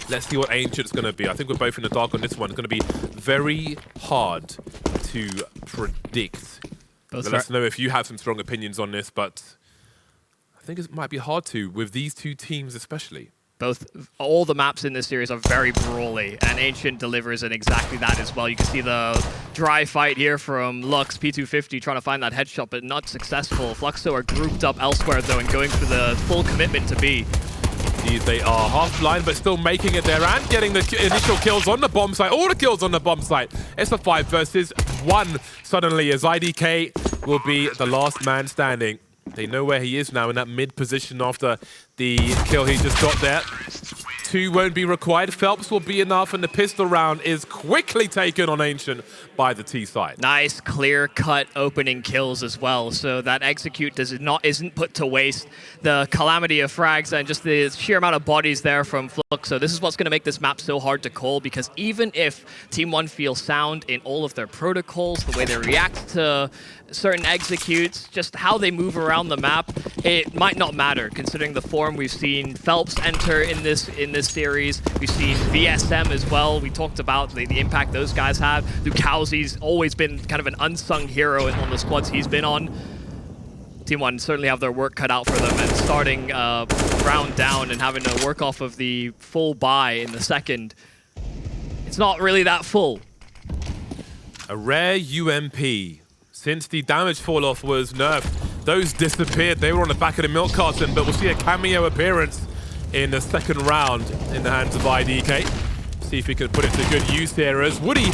Let's see what Ancient's going to be. I think we're both in the dark on this one. It's going to be very hard to predict. Let us know if you have some strong opinions on this, but I think it might be hard to, with these two teams especially. All the maps in this series are very brawly, and Ancient delivers in exactly that as well. You can see the dry fight here from Lux, P250, trying to find that headshot, but not successful. Fluxo are grouped up elsewhere, though, and going for the full commitment to B. Indeed, they are half blind, but still making it there and getting the initial kills on the bomb site. All the kills on the bomb site. It's a 5 versus 1 suddenly, as IDK will be the last man standing. They know where he is now in that mid position after the kill he just got there. 2 won't be required. Phelps will be enough, and the pistol round is quickly taken on Ancient by the T side. Nice, clear-cut opening kills as well. So that execute isn't put to waste. The calamity of frags and just the sheer amount of bodies there from Fluxo. This is what's going to make this map so hard to call, because even if TeamOne feels sound in all of their protocols, the way they react to certain executes, just how they move around the map, it might not matter considering the form we've seen Phelps enter in this series. We've seen VSM as well. We talked about the impact those guys have. Lucaozy's always been kind of an unsung hero on the squads he's been on. TeamOne certainly have their work cut out for them, and starting round down and having to work off of the full buy in the second, it's not really that full. A rare UMP. Since the damage fall-off was nerfed, those disappeared. They were on the back of the milk carton, but we'll see a cameo appearance in the second round in the hands of IDK. See if he can put it to good use here as Woody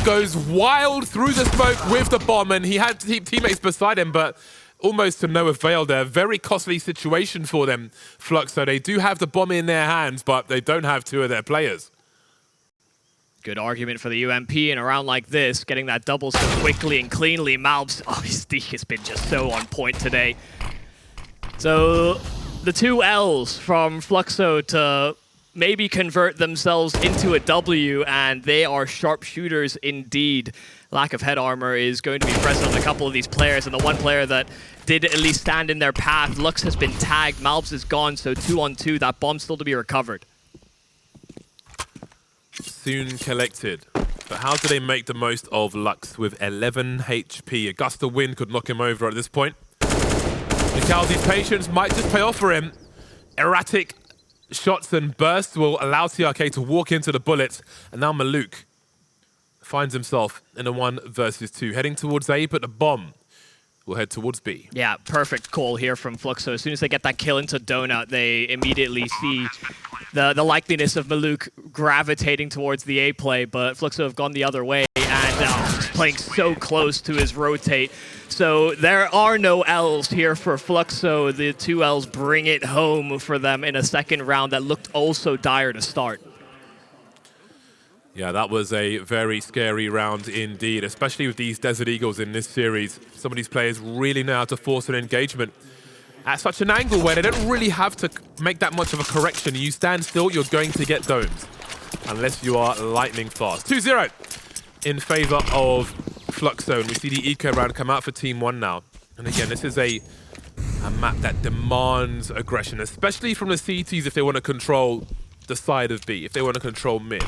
goes wild through the smoke with the bomb, and he had teammates beside him, but almost to no avail there. Very costly situation for them, Fluxo. They do have the bomb in their hands, but they don't have 2 of their players. Good argument for the UMP in a round like this, getting that double so quickly and cleanly. Malbs, oh, his deke has been just so on point today. So the 2 L's from Fluxo to maybe convert themselves into a W, and they are sharpshooters indeed. Lack of head armor is going to be present on a couple of these players, and the one player that did at least stand in their path, Lux has been tagged, Malbs is gone, so 2-on-2, that bomb still to be recovered. Soon collected. But how do they make the most of Lux with 11 HP? A gust of wind could knock him over at this point. Lucaozy's patience might just pay off for him. Erratic shots and bursts will allow TRK to walk into the bullets. And now Maluk finds himself in a 1 versus 2. Heading towards A, but the bomb will head towards B. Yeah, perfect call here from Fluxo. As soon as they get that kill into Donut, they immediately see the likeliness of Maluk gravitating towards the A play, but Fluxo have gone the other way, and he's playing so close to his rotate. So there are no L's here for Fluxo. The 2 L's bring it home for them in a second round that looked also dire to start. Yeah, that was a very scary round indeed, especially with these Desert Eagles in this series. Some of these players really know how to force an engagement at such an angle where they don't really have to make that much of a correction. You stand still, you're going to get domes, unless you are lightning fast. 2-0 in favor of Fluxo, and we see the eco round come out for TeamOne now. And again, this is a map that demands aggression, especially from the CTs if they want to control the side of B, if they want to control mid.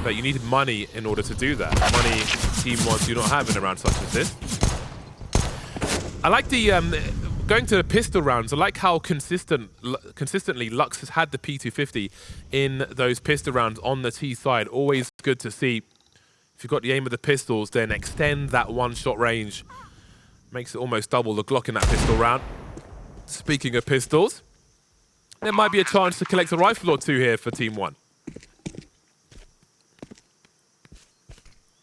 But you need money in order to do that. Money TeamOne do not have in a round such as this. I like the going to the pistol rounds. I like how consistently Lux has had the P250 in those pistol rounds on the T side. Always good to see. If you've got the aim of the pistols, then extend that 1-shot range. Makes it almost double the Glock in that pistol round. Speaking of pistols, there might be a chance to collect a rifle or 2 here for TeamOne.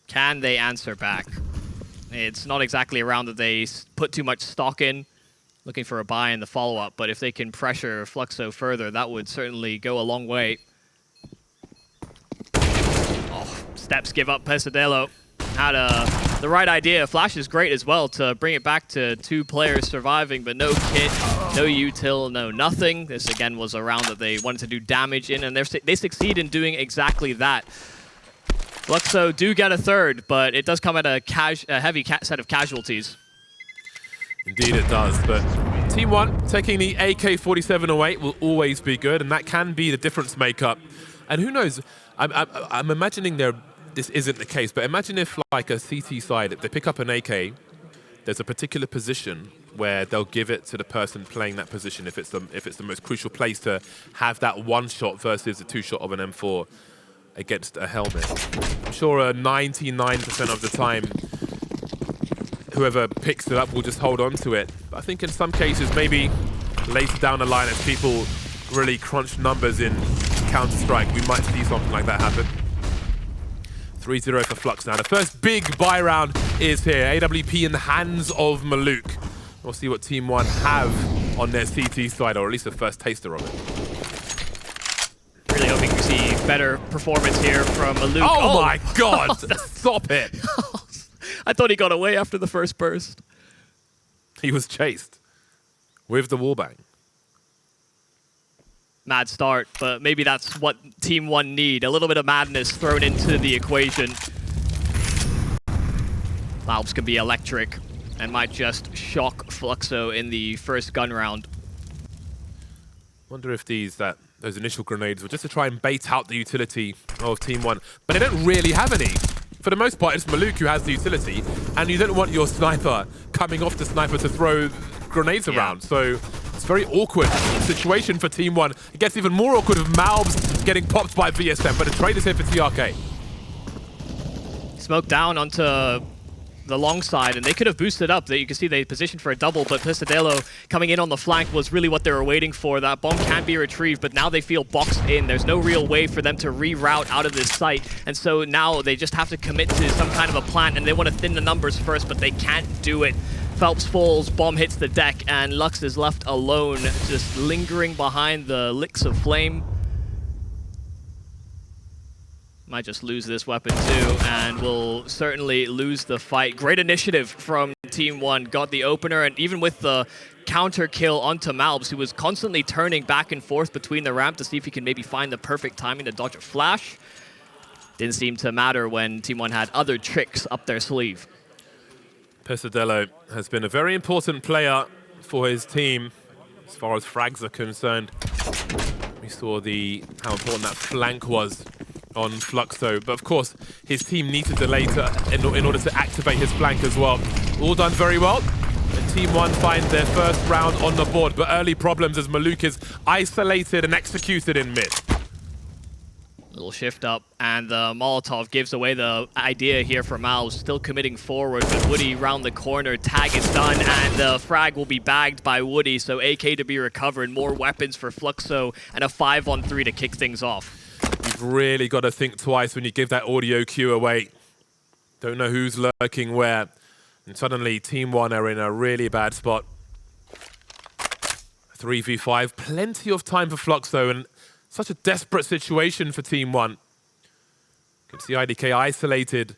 Can they answer back? It's not exactly a round that they put too much stock in, looking for a buy in the follow-up, but if they can pressure Fluxo further, that would certainly go a long way. Oh, steps give up Pesadelo. Had the right idea. Flash is great as well to bring it back to 2 players surviving, but no kit, no util, no nothing. This again was a round that they wanted to do damage in, and they succeed in doing exactly that. Fluxo do get a third, but it does come at a heavy set of casualties. Indeed it does, but TeamOne taking the AK-47 away will always be good, and that can be the difference maker. And who knows, I'm imagining this isn't the case, but imagine if, like a CT side, if they pick up an AK, there's a particular position where they'll give it to the person playing that position if it's the most crucial place to have that one shot versus a two shot of an M4 against a helmet. I'm sure 99% of the time, whoever picks it up will just hold on to it. But I think in some cases, maybe later down the line, as people really crunch numbers in Counter-Strike, we might see something like that happen. 3-0 for Flux now. The first big buy round is here. AWP in the hands of Maluk. We'll see what TeamOne have on their CT side, or at least the first taster of it. Really hoping to see better performance here from Maluk. Oh my god! Stop it! I thought he got away after the first burst. He was chased with the wallbang. Mad start, but maybe that's what TeamOne need. A little bit of madness thrown into the equation. Malbs can be electric and might just shock Fluxo in the first gun round. Wonder if those initial grenades were just to try and bait out the utility of TeamOne, but they don't really have any. For the most part, it's Maluk who has the utility, and you don't want your sniper coming off the sniper to throw grenades around. So it's a very awkward situation for TeamOne. It gets even more awkward with Malbs getting popped by VSM, but the trade is here for TRK. Smoke down onto the long side, and they could have boosted up. You can see they positioned for a double, but Pesadelo coming in on the flank was really what they were waiting for. That bomb can be retrieved, but now they feel boxed in. There's no real way for them to reroute out of this site, and so now they just have to commit to some kind of a plan, and they want to thin the numbers first, but they can't do it. Phelps falls, bomb hits the deck, and Lux is left alone, just lingering behind the licks of flame. Might just lose this weapon too, and will certainly lose the fight. Great initiative from TeamOne, got the opener, and even with the counter kill onto Malbs, who was constantly turning back and forth between the ramp to see if he can maybe find the perfect timing to dodge a flash. Didn't seem to matter when TeamOne had other tricks up their sleeve. Pesadelo has been a very important player for his team as far as frags are concerned. We saw how important that flank was on Fluxo, but of course his team needed the later in order to activate his flank as well. All done very well, and TeamOne find their first round on the board, but early problems as Maluk is isolated and executed in mid. Little shift up, and the Molotov gives away the idea here for Malbs, still committing forward, but Woody round the corner, tag is done, and the frag will be bagged by Woody, so AK to be recovered, more weapons for Fluxo, and a 5-on-3 to kick things off. You've really got to think twice when you give that audio cue away. Don't know who's lurking where. And suddenly TeamOne are in a really bad spot. 3v5, plenty of time for Fluxo, and such a desperate situation for TeamOne. You can see IDK isolated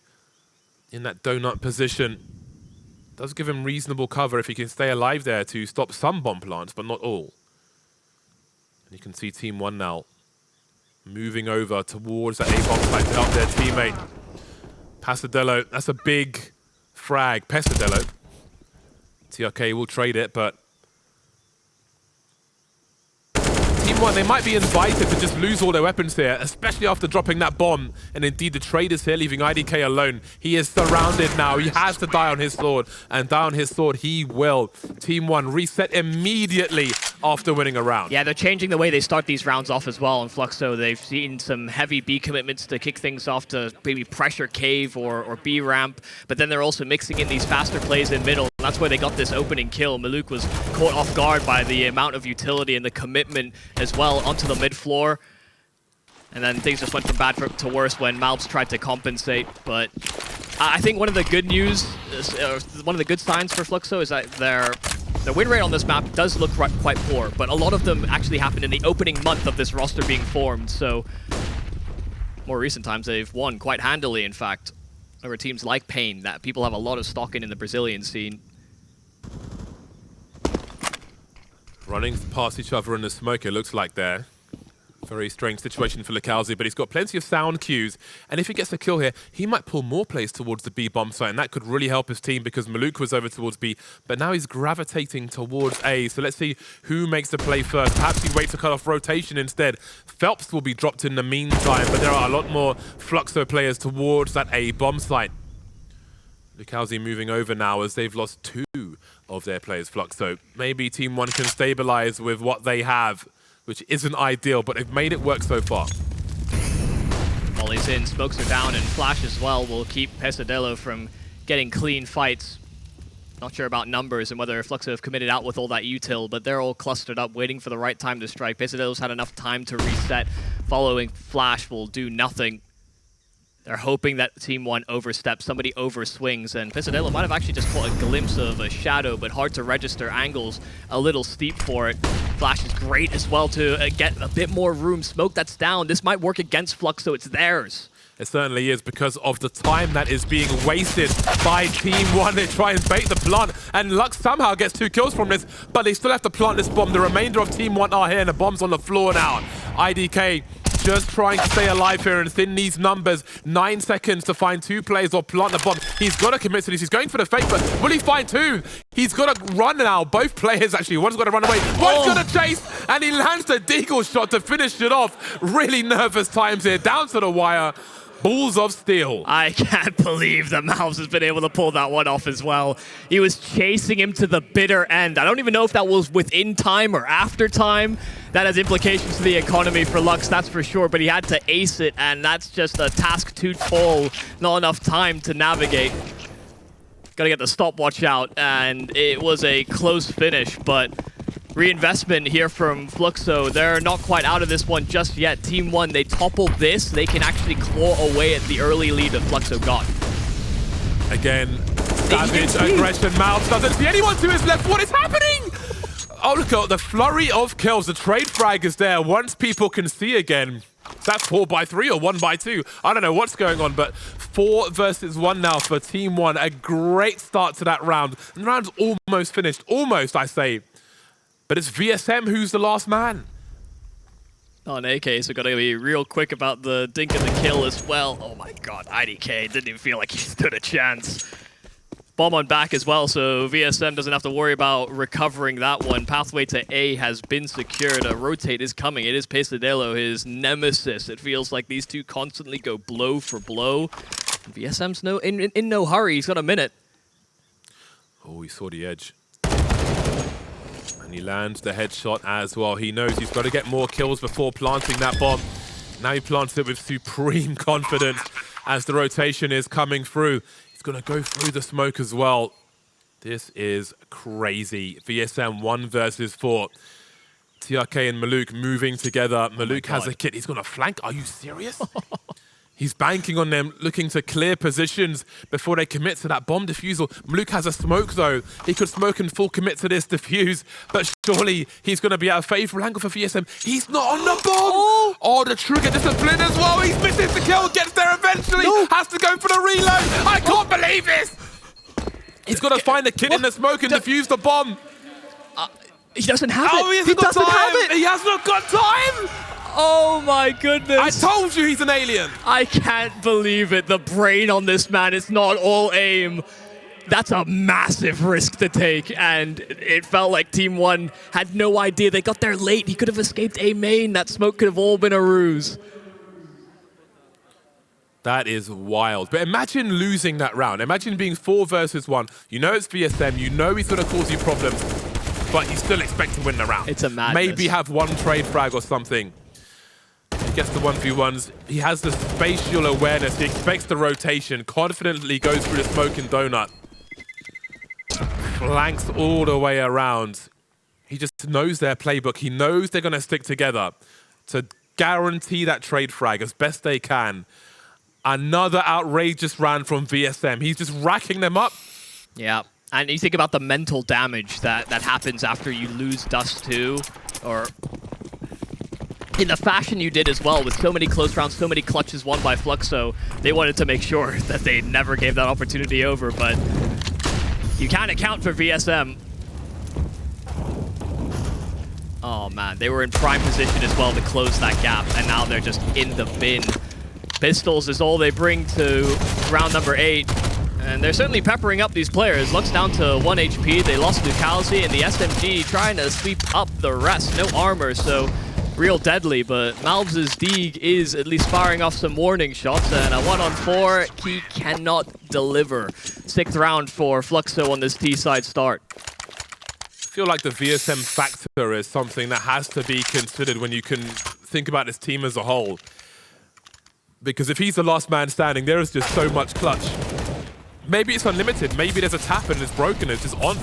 in that donut position. Does give him reasonable cover if he can stay alive there to stop some bomb plants, but not all. And you can see TeamOne now moving over towards the A-bomb site to help their teammate. Pesadelo, that's a big frag. Pesadelo. TRK will trade it, but TeamOne, they might be invited to just lose all their weapons here, especially after dropping that bomb. And indeed, the trade is here, leaving IDK alone. He is surrounded now. He has to die on his sword, and die on his sword he will. TeamOne reset immediately after winning a round. Yeah, they're changing the way they start these rounds off as well in Fluxo. They've seen some heavy B commitments to kick things off to maybe pressure cave or B ramp, but then they're also mixing in these faster plays in middle. And that's why they got this opening kill. Maluk was caught off guard by the amount of utility and the commitment as well onto the mid floor. And then things just went from bad to worse when Malbs tried to compensate. But I think one of the good news, one of the good signs for Fluxo is that their win rate on this map does look quite poor, but a lot of them actually happened in the opening month of this roster being formed. So more recent times they've won quite handily, in fact, over teams like Pain that people have a lot of stock in the Brazilian scene. Running past each other in the smoke, it looks like there. Very strange situation for Lucaozy, but he's got plenty of sound cues. And if he gets a kill here, he might pull more plays towards the B bomb site, and that could really help his team because Maluk was over towards B, but now he's gravitating towards A. So let's see who makes the play first. Perhaps he waits to cut off rotation instead. Phelps will be dropped in the meantime, but there are a lot more Fluxo players towards that A bomb site. Lucaozy moving over now as they've lost 2 of their players, Fluxo. Maybe TeamOne can stabilize with what they have, which isn't ideal, but they've made it work so far. Molly's in, smokes are down, and Flash as well will keep Pesadelo from getting clean fights. Not sure about numbers and whether Fluxo have committed out with all that util, but they're all clustered up, waiting for the right time to strike. Pesadelo's had enough time to reset. Following Flash will do nothing. They're hoping that TeamOne oversteps, somebody overswings, and Pesadelo might have actually just caught a glimpse of a shadow, but hard to register. Angles a little steep for it. Flash is great as well to get a bit more room. Smoke that's down. This might work against Fluxo. It's theirs. It certainly is because of the time that is being wasted by TeamOne. They try and bait the plant, and Lux somehow gets 2 kills from this, but they still have to plant this bomb. The remainder of TeamOne are here, and the bomb's on the floor now. IDK just trying to stay alive here and thin these numbers. 9 seconds to find 2 players or plant the bomb. He's got to commit to this. He's going for the fake, but will he find 2? He's got to run now. Both players, actually. One's got to run away. One's going to chase, and he lands the deagle shot to finish it off. Really nervous times here. Down to the wire. Balls of steel. I can't believe that Malves has been able to pull that one off as well. He was chasing him to the bitter end. I don't even know if that was within time or after time. That has implications to the economy for Lux, that's for sure, but he had to ace it, and that's just a task too tall. Not enough time to navigate. Gotta get the stopwatch out, and it was a close finish, but reinvestment here from Fluxo. They're not quite out of this one just yet. TeamOne, they topple this. They can actually claw away at the early lead that Fluxo got. Again, savage aggression. Malves doesn't see anyone to his left. What is happening? Oh, look at the flurry of kills. The trade frag is there. Once people can see again, is that 4x3 or 1x2? I don't know what's going on, but 4 versus 1 now for TeamOne. A great start to that round. And the round's almost finished. Almost, I say. But it's VSM who's the last man. On AK, so gotta be real quick about the dink and the kill as well. Oh my god, IDK didn't even feel like he stood a chance. Bomb on back as well, so VSM doesn't have to worry about recovering that one. Pathway to A has been secured. A rotate is coming. It is Pesadelo, his nemesis. It feels like these two constantly go blow for blow. VSM's in no hurry. He's got a minute. Oh, he saw the edge. And he lands the headshot as well. He knows he's got to get more kills before planting that bomb. Now he plants it with supreme confidence as the rotation is coming through. He's going to go through the smoke as well. This is crazy. VSM 1 versus 4. TRK and Maluk moving together. Maluk has a kit. He's going to flank. Are you serious? He's banking on them, looking to clear positions before they commit to that bomb defusal. Maluk has a smoke, though. He could smoke and full commit to this defuse, but surely he's going to be at a favorable angle for VSM. He's not on the bomb! Oh, the trigger discipline as well. He's missing the kill, gets there eventually. No. Has to go for the reload. I can't believe this! He's got to find the kid in the smoke and defuse the bomb. He doesn't have it. He doesn't have it. He has not got time. Oh my goodness. I told you he's an alien. I can't believe it. The brain on this man, it's not all aim. That's a massive risk to take, and it felt like TeamOne had no idea. They got there late. He could have escaped A main. That smoke could have all been a ruse. That is wild. But imagine losing that round. Imagine being 4 versus 1. You know it's VSM. You know he's going to cause you problems, but you still expect to win the round. It's a madness. Maybe have one trade frag or something. He gets the 1v1s. He has the spatial awareness. He expects the rotation. Confidently goes through the smoke and donut. Flanks all the way around. He just knows their playbook. He knows they're going to stick together to guarantee that trade frag as best they can. Another outrageous round from VSM. He's just racking them up. Yeah. And you think about the mental damage that happens after you lose Dust 2, or in the fashion you did as well, with so many close rounds, so many clutches won by Fluxo. They wanted to make sure that they never gave that opportunity over, but you can't account for VSM. Oh man, they were in prime position as well to close that gap, and now they're just in the bin. Pistols is all they bring to round number 8. And they're certainly peppering up these players. Lux down to 1 HP. They lost Lucaozy, and the SMG trying to sweep up the rest. No armor, so real deadly. But Malbs' Deeg is at least firing off some warning shots. And a 1-on-4, he cannot deliver. 6th round for Fluxo on this T-side start. I feel like the VSM factor is something that has to be considered when you can think about this team as a whole. Because if he's the last man standing, there is just so much clutch. Maybe it's unlimited. Maybe there's a tap and it's broken. It's just on.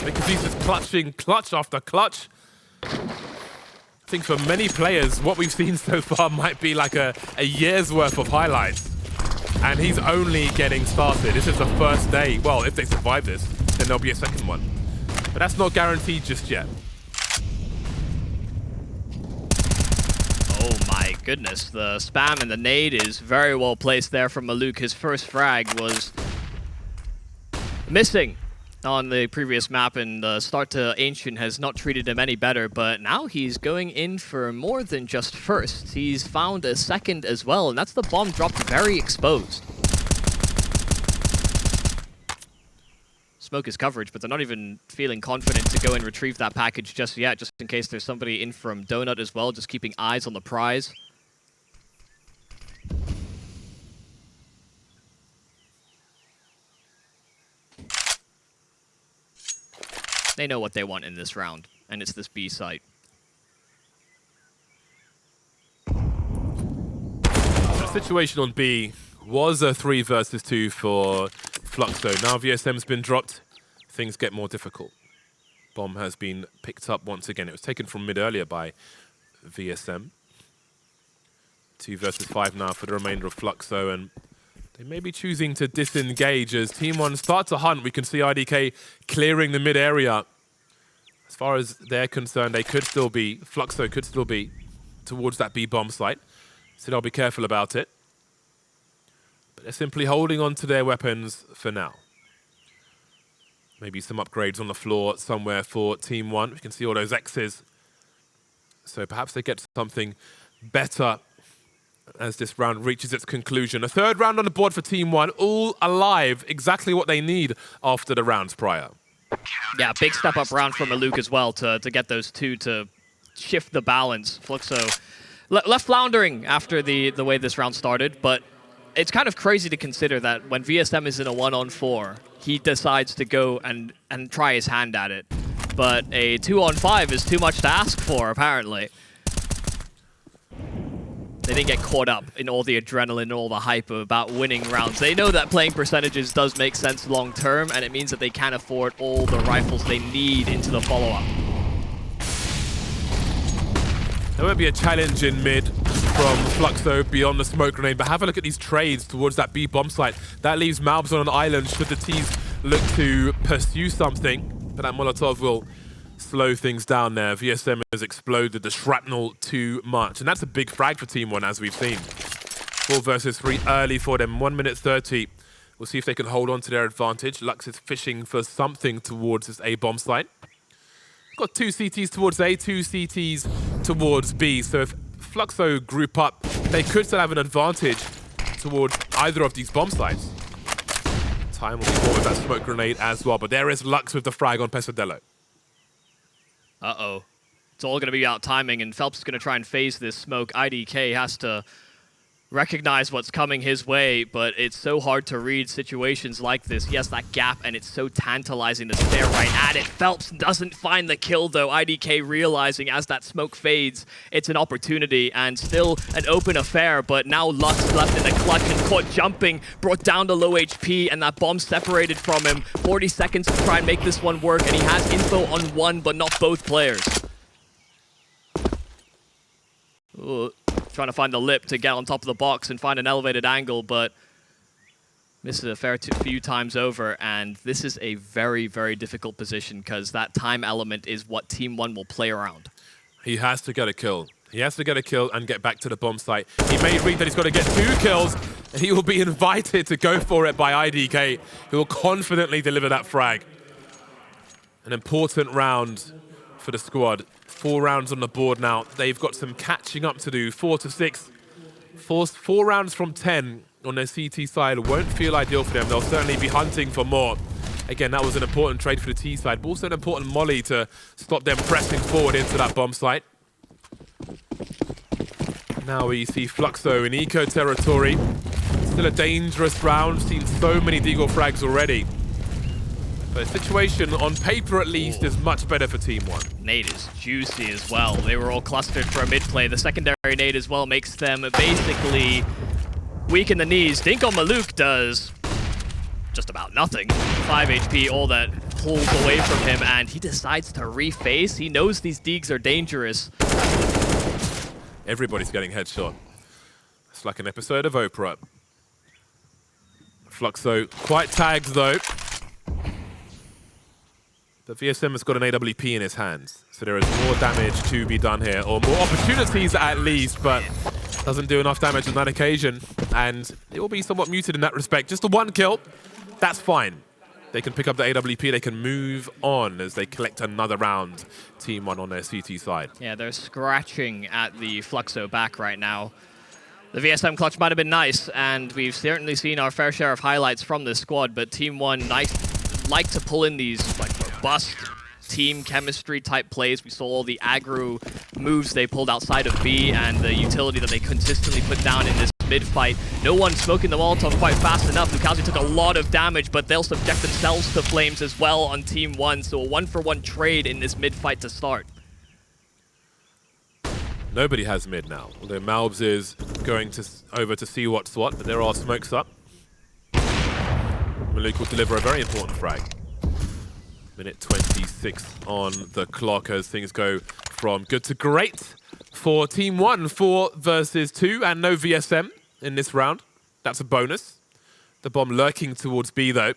Because he's just clutching clutch after clutch. I think for many players, what we've seen so far might be like a year's worth of highlights. And he's only getting started. This is the first day. Well, if they survive this, then there'll be a second one. But that's not guaranteed just yet. Oh my goodness, the spam and the nade is very well placed there from Maluk. His first frag was missing on the previous map, and the start to Ancient has not treated him any better, but now he's going in for more than just first. He's found a second as well, and that's the bomb dropped very exposed. Smoke his coverage, but they're not even feeling confident to go and retrieve that package just yet, just in case there's somebody in from Donut as well, just keeping eyes on the prize. They know what they want in this round, and it's this B site. The situation on B was a 3 versus 2 for Fluxo. Now VSM's been dropped, things get more difficult. Bomb has been picked up once again. It was taken from mid earlier by VSM. 2 versus 5 now for the remainder of Fluxo, and they may be choosing to disengage as TeamOne start to hunt. We can see IDK clearing the mid area. As far as they're concerned, they could still be, Fluxo could still be towards that B bomb site. So they'll be careful about it. But they're simply holding on to their weapons for now. Maybe some upgrades on the floor somewhere for TeamOne. We can see all those X's. So perhaps they get something better as this round reaches its conclusion. A 3rd round on the board for TeamOne, all alive, exactly what they need after the rounds prior. Yeah, big step up round from Maluk as well to get those 2 to shift the balance. Fluxo left floundering after the way this round started, but it's kind of crazy to consider that when VSM is in a 1-on-4, he decides to go and try his hand at it. But a 2-on-5 is too much to ask for, apparently. They didn't get caught up in all the adrenaline and all the hype about winning rounds. They know that playing percentages does make sense long term, and it means that they can afford all the rifles they need into the follow-up. There won't be a challenge in mid from Fluxo beyond the smoke grenade, but have a look at these trades towards that B bomb site. That leaves Malbs on an island should the T's look to pursue something, but that Molotov will slow things down there. VSM has exploded the shrapnel too much, and that's a big frag for TeamOne, as we've seen. 4 versus 3 early for them, 1 minute 30. We'll see if they can hold on to their advantage. Lux is fishing for something towards this A bomb site. Got 2 CTs towards A, 2 CTs towards B. So if Fluxo group up, they could still have an advantage towards either of these bomb sites. Time will be bought with that smoke grenade as well, but there is Lux with the frag on Pesadelo. Uh-oh. It's all going to be out timing, and Phelps is going to try and phase this smoke. IDK has to recognize what's coming his way, but it's so hard to read situations like this. Yes, that gap, and it's so tantalizing to stare right at it. Phelps doesn't find the kill, though. IDK realizing as that smoke fades, it's an opportunity, and still an open affair, but now Lux left in the clutch and caught jumping, brought down to low HP, and that bomb separated from him. 40 seconds to try and make this one work, and he has info on one, but not both players. Ooh. Trying to find the lip to get on top of the box and find an elevated angle, but misses a fair few times over, and this is a very, very difficult position because that time element is what TeamOne will play around. He has to get a kill. He has to get a kill and get back to the bomb site. He may read that he's got to get 2 kills, and he will be invited to go for it by IDK, who will confidently deliver that frag. An important round for the squad. 4 rounds on the board now. They've got some catching up to do. 4 to 6. 4 rounds from 10 on their CT side won't feel ideal for them. They'll certainly be hunting for more. Again, that was an important trade for the T side, but also an important molly to stop them pressing forward into that bomb site. Now we see Fluxo in eco territory. Still a dangerous round. Seen so many deagle frags already. But the situation, on paper at least, is much better for TeamOne. Nade is juicy as well. They were all clustered for a mid play. The secondary nade as well makes them basically weak in the knees. Dinko Maluk does just about nothing. 5 HP, all that pulls away from him, and he decides to reface. He knows these deegs are dangerous. Everybody's getting headshot. It's like an episode of Oprah. Fluxo quite tagged though. The VSM has got an AWP in his hands, so there is more damage to be done here, or more opportunities at least, but doesn't do enough damage on that occasion, and it will be somewhat muted in that respect. Just a 1 kill, that's fine. They can pick up the AWP, they can move on as they collect another round. TeamOne on their CT side. Yeah, they're scratching at the Fluxo back right now. The VSM clutch might have been nice, and we've certainly seen our fair share of highlights from this squad, but TeamOne like to pull in these like robust team chemistry type plays. We saw all the aggro moves they pulled outside of B and the utility that they consistently put down in this mid-fight. No one smoking the Molotov quite fast enough. Lucaozy took a lot of damage, but they'll subject themselves to flames as well on TeamOne, so a 1-for-1 trade in this mid-fight to start. Nobody has mid now, although Malbs is going over to see what's what, but there are smokes up. Maluk will deliver a very important frag. Minute 26 on the clock as things go from good to great for TeamOne. 4 versus 2 and no VSM in this round. That's a bonus. The bomb lurking towards B though.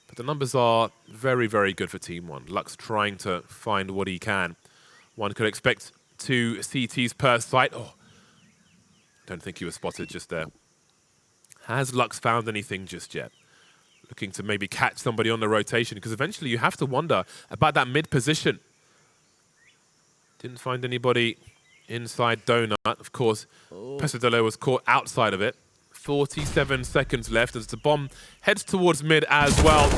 But the numbers are very, very good for TeamOne. Lux trying to find what he can. One could expect 2 CTs per site. Oh, don't think he was spotted just there. Has Lux found anything just yet? Looking to maybe catch somebody on the rotation, because eventually you have to wonder about that mid position. Didn't find anybody inside Donut. Of course, Pesadelo was caught outside of it. 47 seconds left as the bomb heads towards mid as well.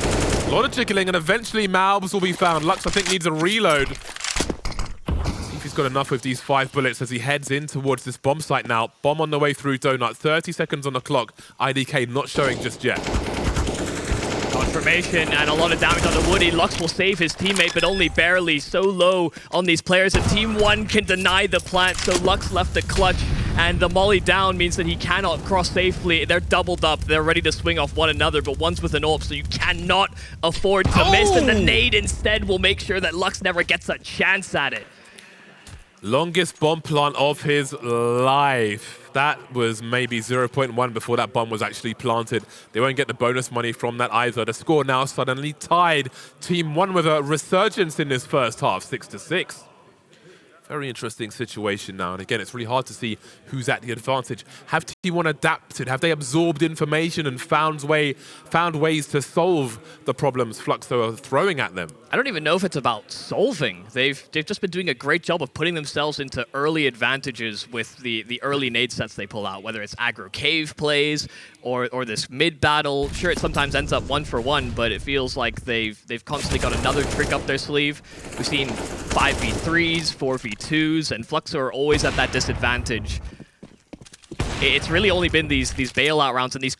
A lot of jiggling, and eventually Malbs will be found. Lux, I think, needs a reload. See if he's got enough with these 5 bullets as he heads in towards this bomb site now. Bomb on the way through Donut. 30 seconds on the clock. IDK not showing just yet. Confirmation and a lot of damage on the Woody. Lux will save his teammate, but only barely. So low on these players that TeamOne can deny the plant, so Lux left the clutch, and the molly down means that he cannot cross safely. They're doubled up. They're ready to swing off one another, but one's with an AWP, so you cannot afford to miss, and the nade instead will make sure that Lux never gets a chance at it. Longest bomb plant of his life. That was maybe 0.1 before that bomb was actually planted. They won't get the bonus money from that either. The score now suddenly tied. TeamOne with a resurgence in this first half, 6-6. Very interesting situation now. And again, it's really hard to see who's at the advantage. Have TeamOne adapted? Have they absorbed information and found ways to solve the problems Fluxo are throwing at them? I don't even know if it's about solving. They've just been doing a great job of putting themselves into early advantages with the early nade sets they pull out, whether it's aggro cave plays or this mid battle. Sure, it sometimes ends up 1-for-1, but it feels like they've constantly got another trick up their sleeve. We've seen 5v3s, 4v2s, and Fluxo are always at that disadvantage. It's really only been these bailout rounds and these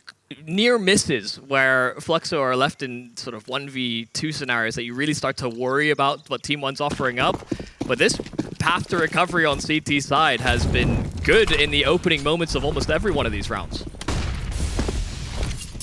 near misses where Fluxo are left in sort of 1v2 scenarios that you really start to worry about what TeamOne's offering up. But this path to recovery on CT side has been good in the opening moments of almost every one of these rounds.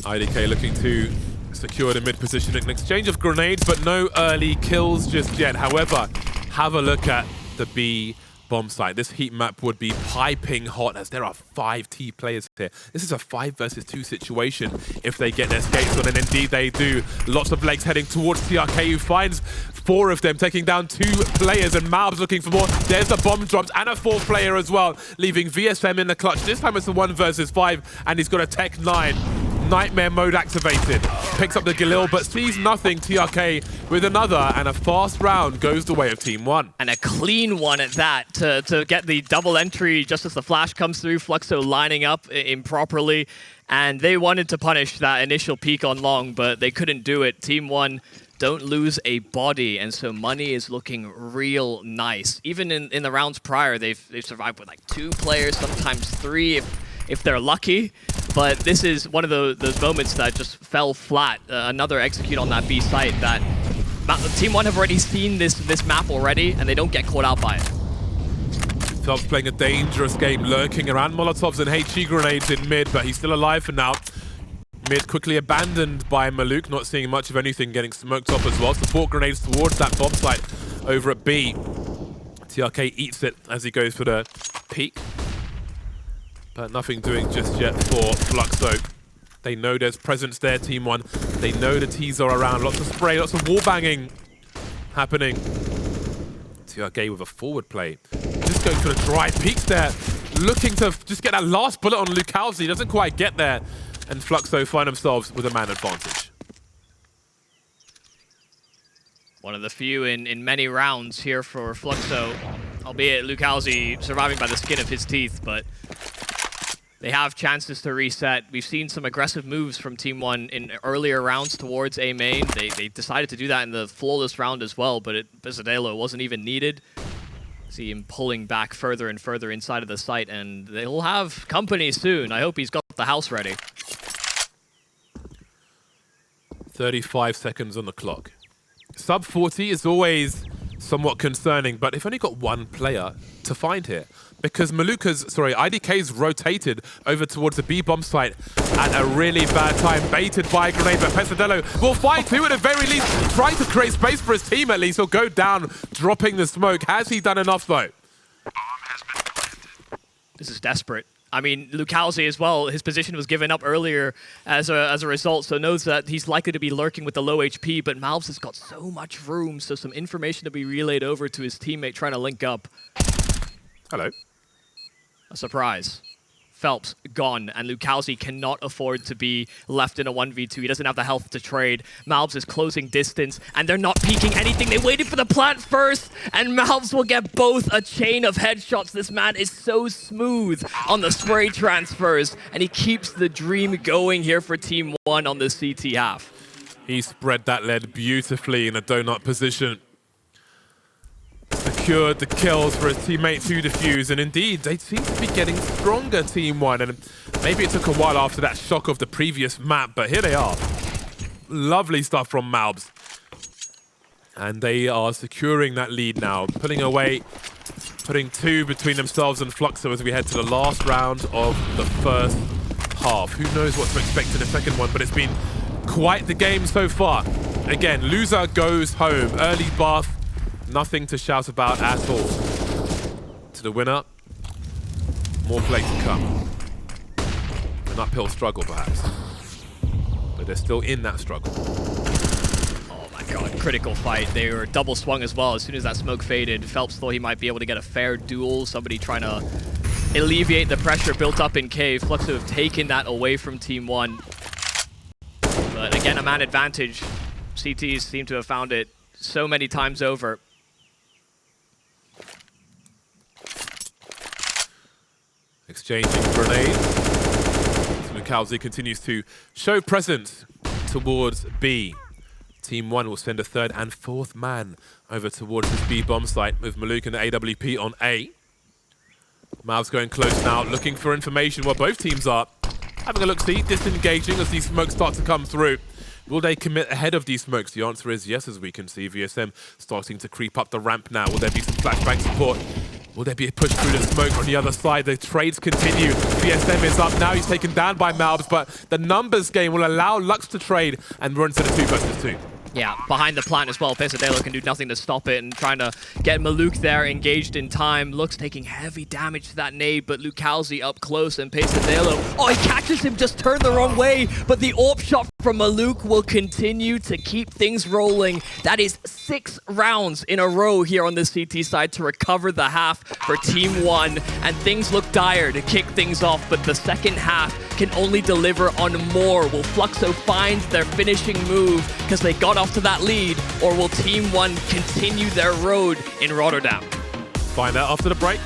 IDK looking to secure the mid position in an exchange of grenades, but no early kills just yet. However, have a look at the B bomb site. This heat map would be piping hot as there are 5 T players here. This is a 5 versus 2 situation if they get their skates on, and indeed they do. Lots of legs heading towards TRK, who finds 4 of them, taking down 2 players, and Malbs looking for more. There's the bomb drops and a 4th player as well, leaving VSM in the clutch. This time it's a 1 versus 5, and he's got a Tech 9. Nightmare mode activated. Picks up the Galil, but sees nothing. TRK with another, and a fast round goes the way of TeamOne. And a clean one at that to get the double entry just as the flash comes through. Fluxo lining up improperly, and they wanted to punish that initial peek on long, but they couldn't do it. TeamOne don't lose a body, and so money is looking real nice. Even in the rounds prior, they've survived with like 2 players, sometimes 3 if they're lucky. But this is one of those moments that just fell flat. Another execute on that B site that TeamOne have already seen this map already, and they don't get caught out by it. Phelps playing a dangerous game, lurking around Molotovs and HE grenades in mid, but he's still alive for now. Mid quickly abandoned by Maluk, not seeing much of anything, getting smoked off as well. Support grenades towards that bomb site over at B. TRK eats it as he goes for the peek. But nothing doing just yet for Fluxo. They know there's presence there, TeamOne. They know the T's are around. Lots of spray, lots of wall banging happening. TRK with a forward play. Just going for the dry peeks there. Looking to just get that last bullet on Lucaozy. Doesn't quite get there. And Fluxo find themselves with a man advantage. One of the few in many rounds here for Fluxo. Albeit Lucaozy surviving by the skin of his teeth, but they have chances to reset. We've seen some aggressive moves from TeamOne in earlier rounds towards A main. They decided to do that in the flawless round as well, but pesadelo wasn't even needed. See him pulling back further and further inside of the site, and they'll have company soon. I hope he's got the house ready. 35 seconds on the clock. Sub 40 is always somewhat concerning, but they've only got 1 player to find here. Because IDK's rotated over towards the B bomb site at a really bad time, baited by a grenade, but pesadelo will find 2 at the very least, trying to create space for his team at least. He'll go down, dropping the smoke. Has he done enough though? This is desperate. I mean, Lucaozy as well, his position was given up earlier as a result, so knows that he's likely to be lurking with the low HP, but Malbs has got so much room, so some information to be relayed over to his teammate trying to link up. Hello. A surprise. Phelps gone, and Lucaozy cannot afford to be left in a 1v2. He doesn't have the health to trade. Malbs is closing distance, and they're not peeking anything. They waited for the plant first, and Malbs will get both a chain of headshots. This man is so smooth on the spray transfers, and he keeps the dream going here for TeamOne on the CT half. He spread that lead beautifully in a donut position. Secured the kills for his teammate to defuse, and indeed, they seem to be getting stronger, TeamOne, and maybe it took a while after that shock of the previous map, but here they are. Lovely stuff from Malbs. And they are securing that lead now, putting 2 between themselves and Fluxo as we head to the last round of the first half. Who knows what to expect in the second one, but it's been quite the game so far. Again, loser goes home. Early bath. Nothing to shout about at all. To the winner, more play to come. An uphill struggle, perhaps. But they're still in that struggle. Oh my god, critical fight. They were double swung as well. As soon as that smoke faded, Phelps thought he might be able to get a fair duel. Somebody trying to alleviate the pressure built up in cave. Fluxo have taken that away from TeamOne. But again, a man advantage. CTs seem to have found it so many times over. Exchanging grenades. Lucaozy continues to show presence towards B. TeamOne will send a 3rd and 4th man over towards this B bomb site with Maluk and the AWP on A. Malbs going close now, looking for information while both teams are having a look-see, disengaging as these smokes start to come through. Will they commit ahead of these smokes? The answer is yes, as we can see. VSM starting to creep up the ramp now. Will there be some flashbang support? Will there be a push through the smoke on the other side? The trades continue. VSM is up now. He's taken down by Malbs, but the numbers game will allow Lux to trade and run to the 2 versus 2. Yeah, behind the plant as well. Pesadelo can do nothing to stop it, and trying to get Maluk there engaged in time. Lux taking heavy damage to that nade, but Lucaozy up close, and Pesadelo, oh, he catches him, just turned the wrong way, but the AWP shot from Maluk will continue to keep things rolling. That is 6 rounds in a row here on the CT side to recover the half for TeamOne, and things look dire to kick things off, but the second half can only deliver on more. Will Fluxo find their finishing move because they got off to that lead, or will TeamOne continue their road in Rotterdam? Find out after the break.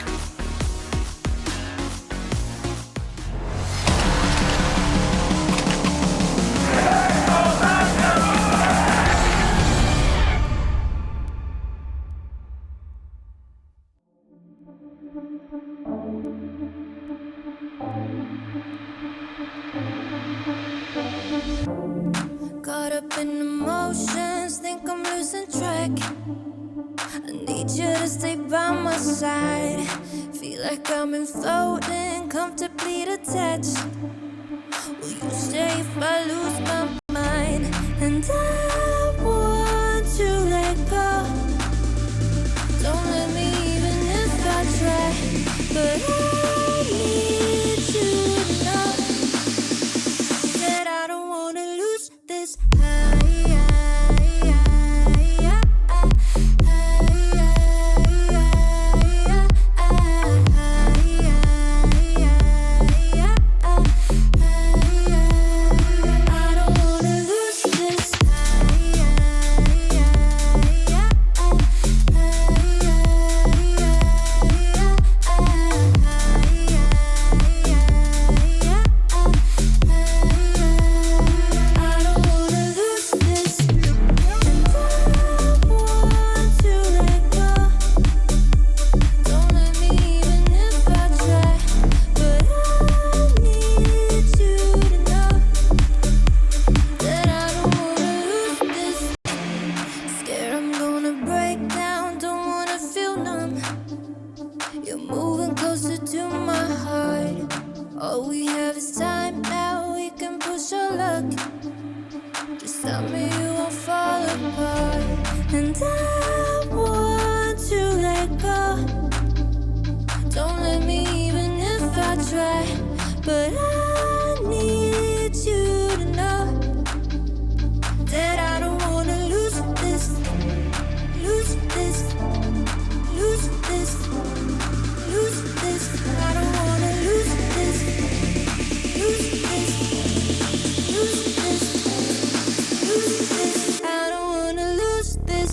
Caught up in emotions, think I'm losing track. I need you to stay by my side. Feel like I'm floating, comfortably detached. Will you stay if I lose my mind? And I want to let go. Don't let me even if I try. But I need you to know that I don't want to lose this high. But I need you to know that I don't want to lose this, lose this, lose this, lose this. I don't want to lose this, lose this, lose this, lose this. I don't want to lose this.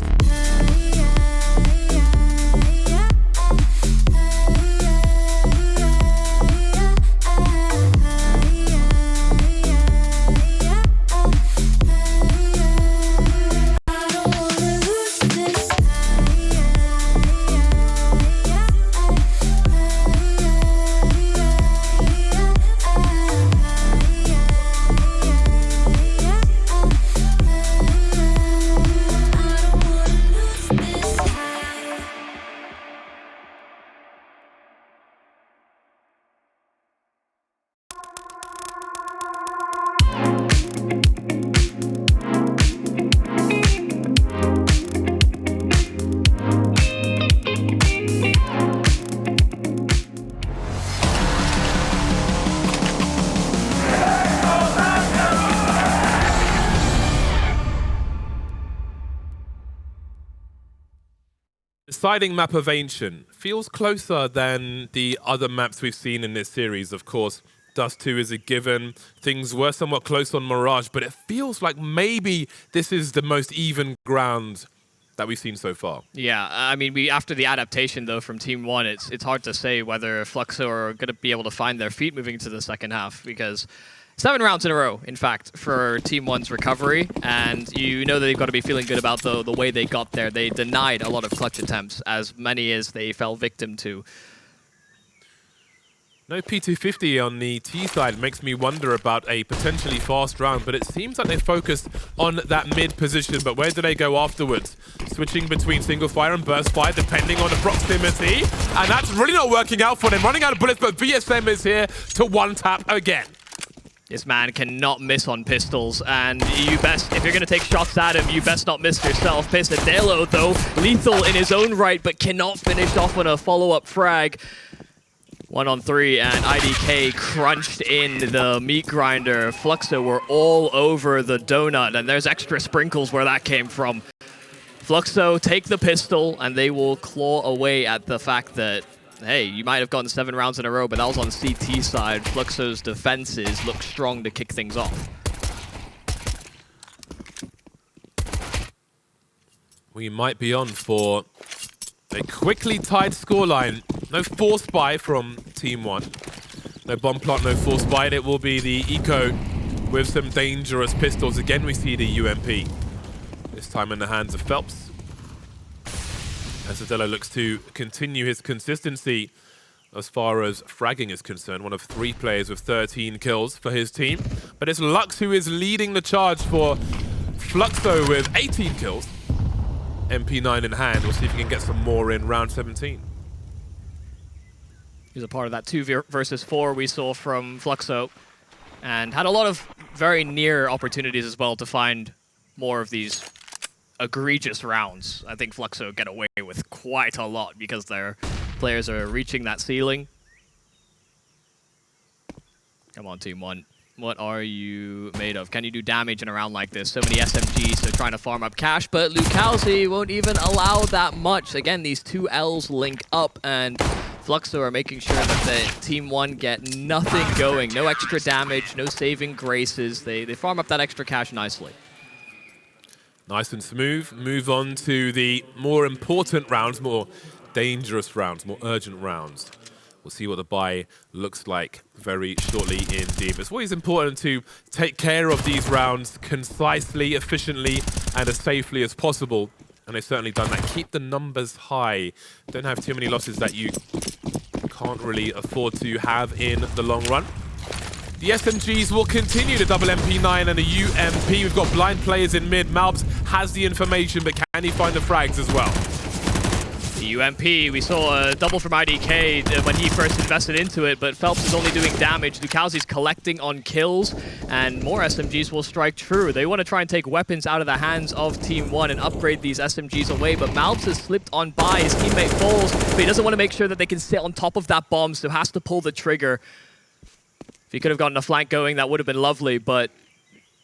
Deciding map of Ancient feels closer than the other maps we've seen in this series. Of course, Dust 2 is a given. Things were somewhat close on Mirage, but it feels like maybe this is the most even ground that we've seen so far. Yeah, I mean, after the adaptation, though, from TeamOne, it's hard to say whether Fluxo are going to be able to find their feet moving to the second half, because 7 rounds in a row, in fact, for TeamOne's recovery, and you know that they've got to be feeling good about the way they got there. They denied a lot of clutch attempts, as many as they fell victim to. No P250 on the T side makes me wonder about a potentially fast round, but it seems like they focused on that mid position, but where do they go afterwards? Switching between single fire and burst fire, depending on the proximity, and that's really not working out for them. Running out of bullets, but VSM is here to one-tap again. This man cannot miss on pistols, and you best, if you're going to take shots at him, you best not miss yourself. Pesadelo, though, lethal in his own right, but cannot finish off on a follow-up frag. 1-on-3, and IDK crunched in the meat grinder. Fluxo were all over the donut, and there's extra sprinkles where that came from. Fluxo take the pistol, and they will claw away at the fact that hey, you might have gotten 7 rounds in a row, but that was on CT side. Fluxo's defenses look strong to kick things off. We might be on for a quickly tied scoreline. No force buy from TeamOne. No bomb plot, no force buy. It will be the Eco with some dangerous pistols. Again, we see the UMP. This time in the hands of Phelps. Pesadelo looks to continue his consistency as far as fragging is concerned. One of 3 players with 13 kills for his team. But it's Lux who is leading the charge for Fluxo with 18 kills. MP9 in hand. We'll see if he can get some more in round 17. He's a part of that 2 versus 4 we saw from Fluxo, and had a lot of very near opportunities as well to find more of these egregious rounds. I think Fluxo get away with quite a lot because their players are reaching that ceiling. Come on, TeamOne. What are you made of? Can you do damage in a round like this? So many SMGs, so trying to farm up cash, but Lucaozy won't even allow that much. Again, these 2 Ls link up, and Fluxo are making sure that the TeamOne get nothing going. No extra damage, no saving graces. They farm up that extra cash nicely. Nice and smooth. Move on to the more important rounds, more dangerous rounds, more urgent rounds. We'll see what the buy looks like very shortly indeed. It's always important to take care of these rounds concisely, efficiently, and as safely as possible. And they've certainly done that. Keep the numbers high. Don't have too many losses that you can't really afford to have in the long run. The SMGs will continue, the double MP9 and the UMP. We've got blind players in mid. Malbs has the information, but can he find the frags as well? The UMP, we saw a double from IDK when he first invested into it, but Phelps is only doing damage. Lucaozy's collecting on kills, and more SMGs will strike true. They want to try and take weapons out of the hands of TeamOne and upgrade these SMGs away, but Malbs has slipped on by. His teammate falls, but he doesn't want to make sure that they can sit on top of that bomb, so has to pull the trigger. If he could have gotten a flank going, that would have been lovely, but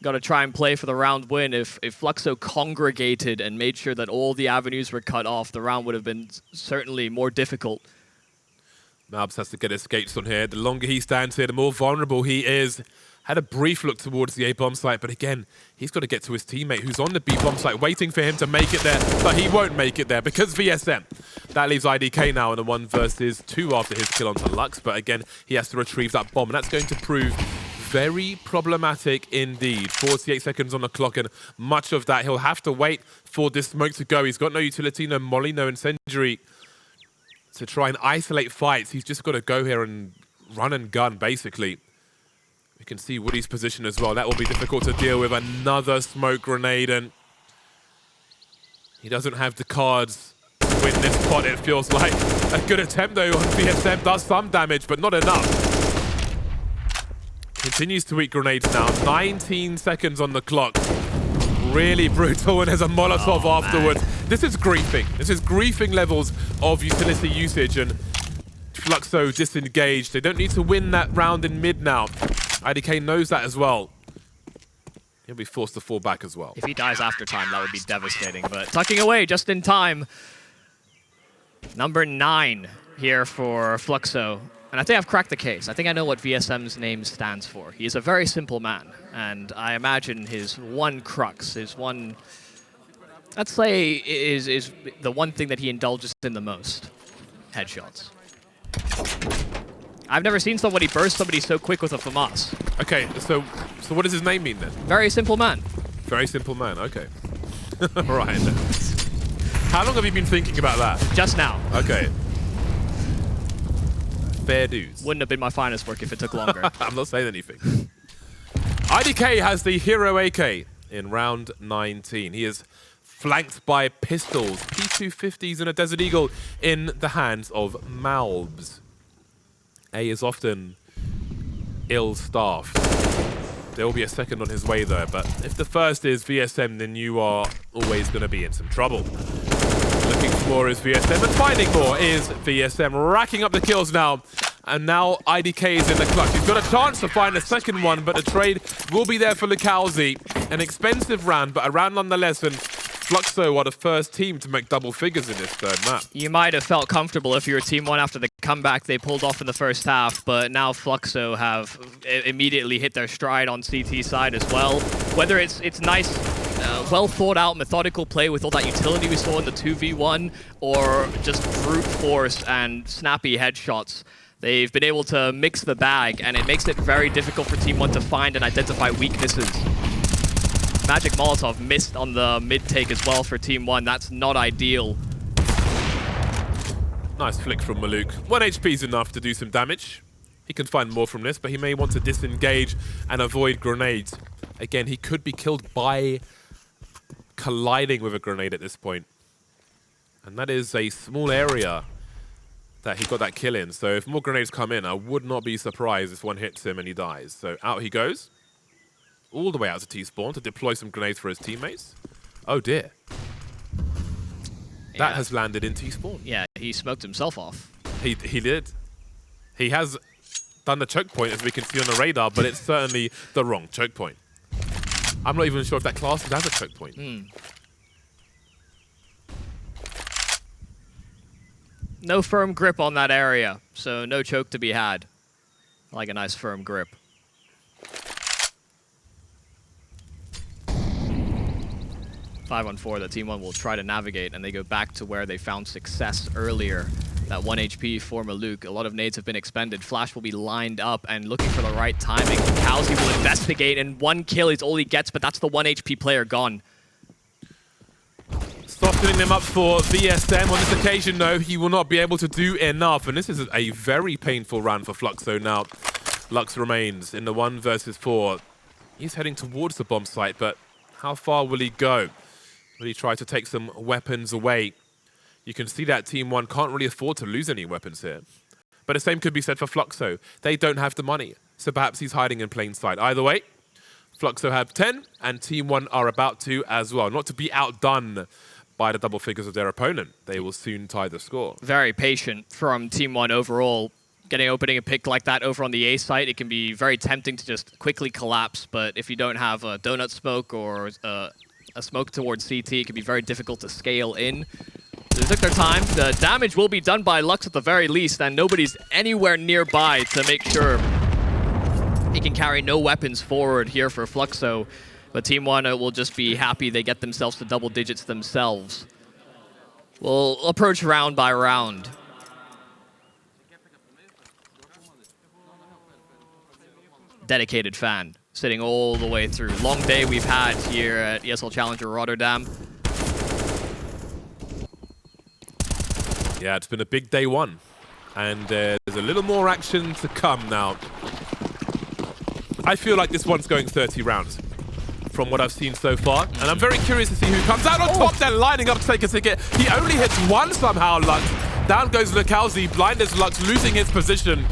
got to try and play for the round win. If Fluxo congregated and made sure that all the avenues were cut off, the round would have been certainly more difficult. Malbs has to get his skates on here. The longer he stands here, the more vulnerable he is. Had a brief look towards the A-bomb site, but again, he's got to get to his teammate who's on the B-bomb site, waiting for him to make it there, but he won't make it there because VSM. That leaves IDK now in a 1 versus 2 after his kill onto Lux, but again, he has to retrieve that bomb, and that's going to prove very problematic indeed. 48 seconds on the clock, and much of that he'll have to wait for this smoke to go. He's got no utility, no molly, no incendiary to try and isolate fights. He's just got to go here and run and gun, basically. We can see Woody's position as well. That will be difficult to deal with. Another smoke grenade, and he doesn't have the cards to win this pot, it feels like. A good attempt, though, on VSM. Does some damage, but not enough. Continues to eat grenades now. 19 seconds on the clock. Really brutal, and there's a Molotov afterwards. Man. This is griefing. This is griefing levels of utility usage, and Fluxo disengaged. They don't need to win that round in mid now. IDK knows that as well. He'll be forced to fall back as well. If he dies after time, that would be devastating, but tucking away just in time. Number 9 here for Fluxo. And I think I've cracked the case. I think I know what VSM's name stands for. He is a very simple man, and I imagine his one crux, his one, let's say, is the one thing that he indulges in the most. Headshots. I've never seen somebody burst somebody so quick with a FAMAS. Okay, so what does his name mean then? Very simple man. Very simple man, okay. Right. How long have you been thinking about that? Just now. Okay. Fair dues. Wouldn't have been my finest work if it took longer. I'm not saying anything. IDK has the hero AK in round 19. He is flanked by pistols, P250s, and a Desert Eagle in the hands of Malbs. A is often ill-staffed. There will be a second on his way though, but if the first is VSM, then you are always going to be in some trouble. Looking for more is VSM, and finding more is VSM, racking up the kills now. And now IDK is in the clutch. He's got a chance to find a second one, but the trade will be there for Lucaozy. An expensive round, but a round nonetheless, and Fluxo are the first team to make double figures in this third map. You might have felt comfortable if you were TeamOne after the comeback they pulled off in the first half, but now Fluxo have immediately hit their stride on CT side as well. Whether it's nice, well thought out, methodical play with all that utility we saw in the 2v1, or just brute force and snappy headshots, they've been able to mix the bag, and it makes it very difficult for TeamOne to find and identify weaknesses. Magic Molotov missed on the mid-take as well for TeamOne. That's not ideal. Nice flick from Maluk. 1 HP is enough to do some damage. He can find more from this, but he may want to disengage and avoid grenades. Again, he could be killed by colliding with a grenade at this point. And that is a small area that he got that kill in. So if more grenades come in, I would not be surprised if one hits him and he dies. So out he goes. All the way out to T-spawn to deploy some grenades for his teammates. Oh dear. That has landed in T-spawn. Yeah, he smoked himself off. He did. He has done the choke point, as we can see on the radar, but it's certainly the wrong choke point. I'm not even sure if that classes as a choke point. No firm grip on that area, so no choke to be had. I like a nice firm grip. 5-on-4 that TeamOne will try to navigate, and they go back to where they found success earlier. That 1 HP for Maluk. A lot of nades have been expended. Flash will be lined up and looking for the right timing. Lucaozy will investigate, and 1 kill is all he gets, but that's the 1 HP player gone. Softening them up for VSM. On this occasion, though, he will not be able to do enough, and this is a very painful round for Fluxo now. Lux remains in the 1 versus 4. He's heading towards the bomb site, but how far will he go? Will he try to take some weapons away? You can see that TeamOne can't really afford to lose any weapons here. But the same could be said for Fluxo. They don't have the money, so perhaps he's hiding in plain sight. Either way, Fluxo have 10, and TeamOne are about to as well. Not to be outdone by the double figures of their opponent. They will soon tie the score. Very patient from TeamOne overall. Getting opening a pick like that over on the A site, it can be very tempting to just quickly collapse, but if you don't have a donut smoke or a smoke towards CT, it can be very difficult to scale in. They took their time. The damage will be done by Lux at the very least, and nobody's anywhere nearby to make sure he can carry no weapons forward here for Fluxo. But TeamOne will just be happy they get themselves to double digits themselves. We'll approach round by round. Dedicated fan, sitting all the way through. Long day we've had here at ESL Challenger Rotterdam. Yeah, it's been a big day 1. And there's a little more action to come now. I feel like this one's going 30 rounds from what I've seen so far. And I'm very curious to see who comes out on top. They're lining up to take a ticket. He only hits 1 somehow, Lux. Down goes Lucaozy, blind as Lux, losing his position.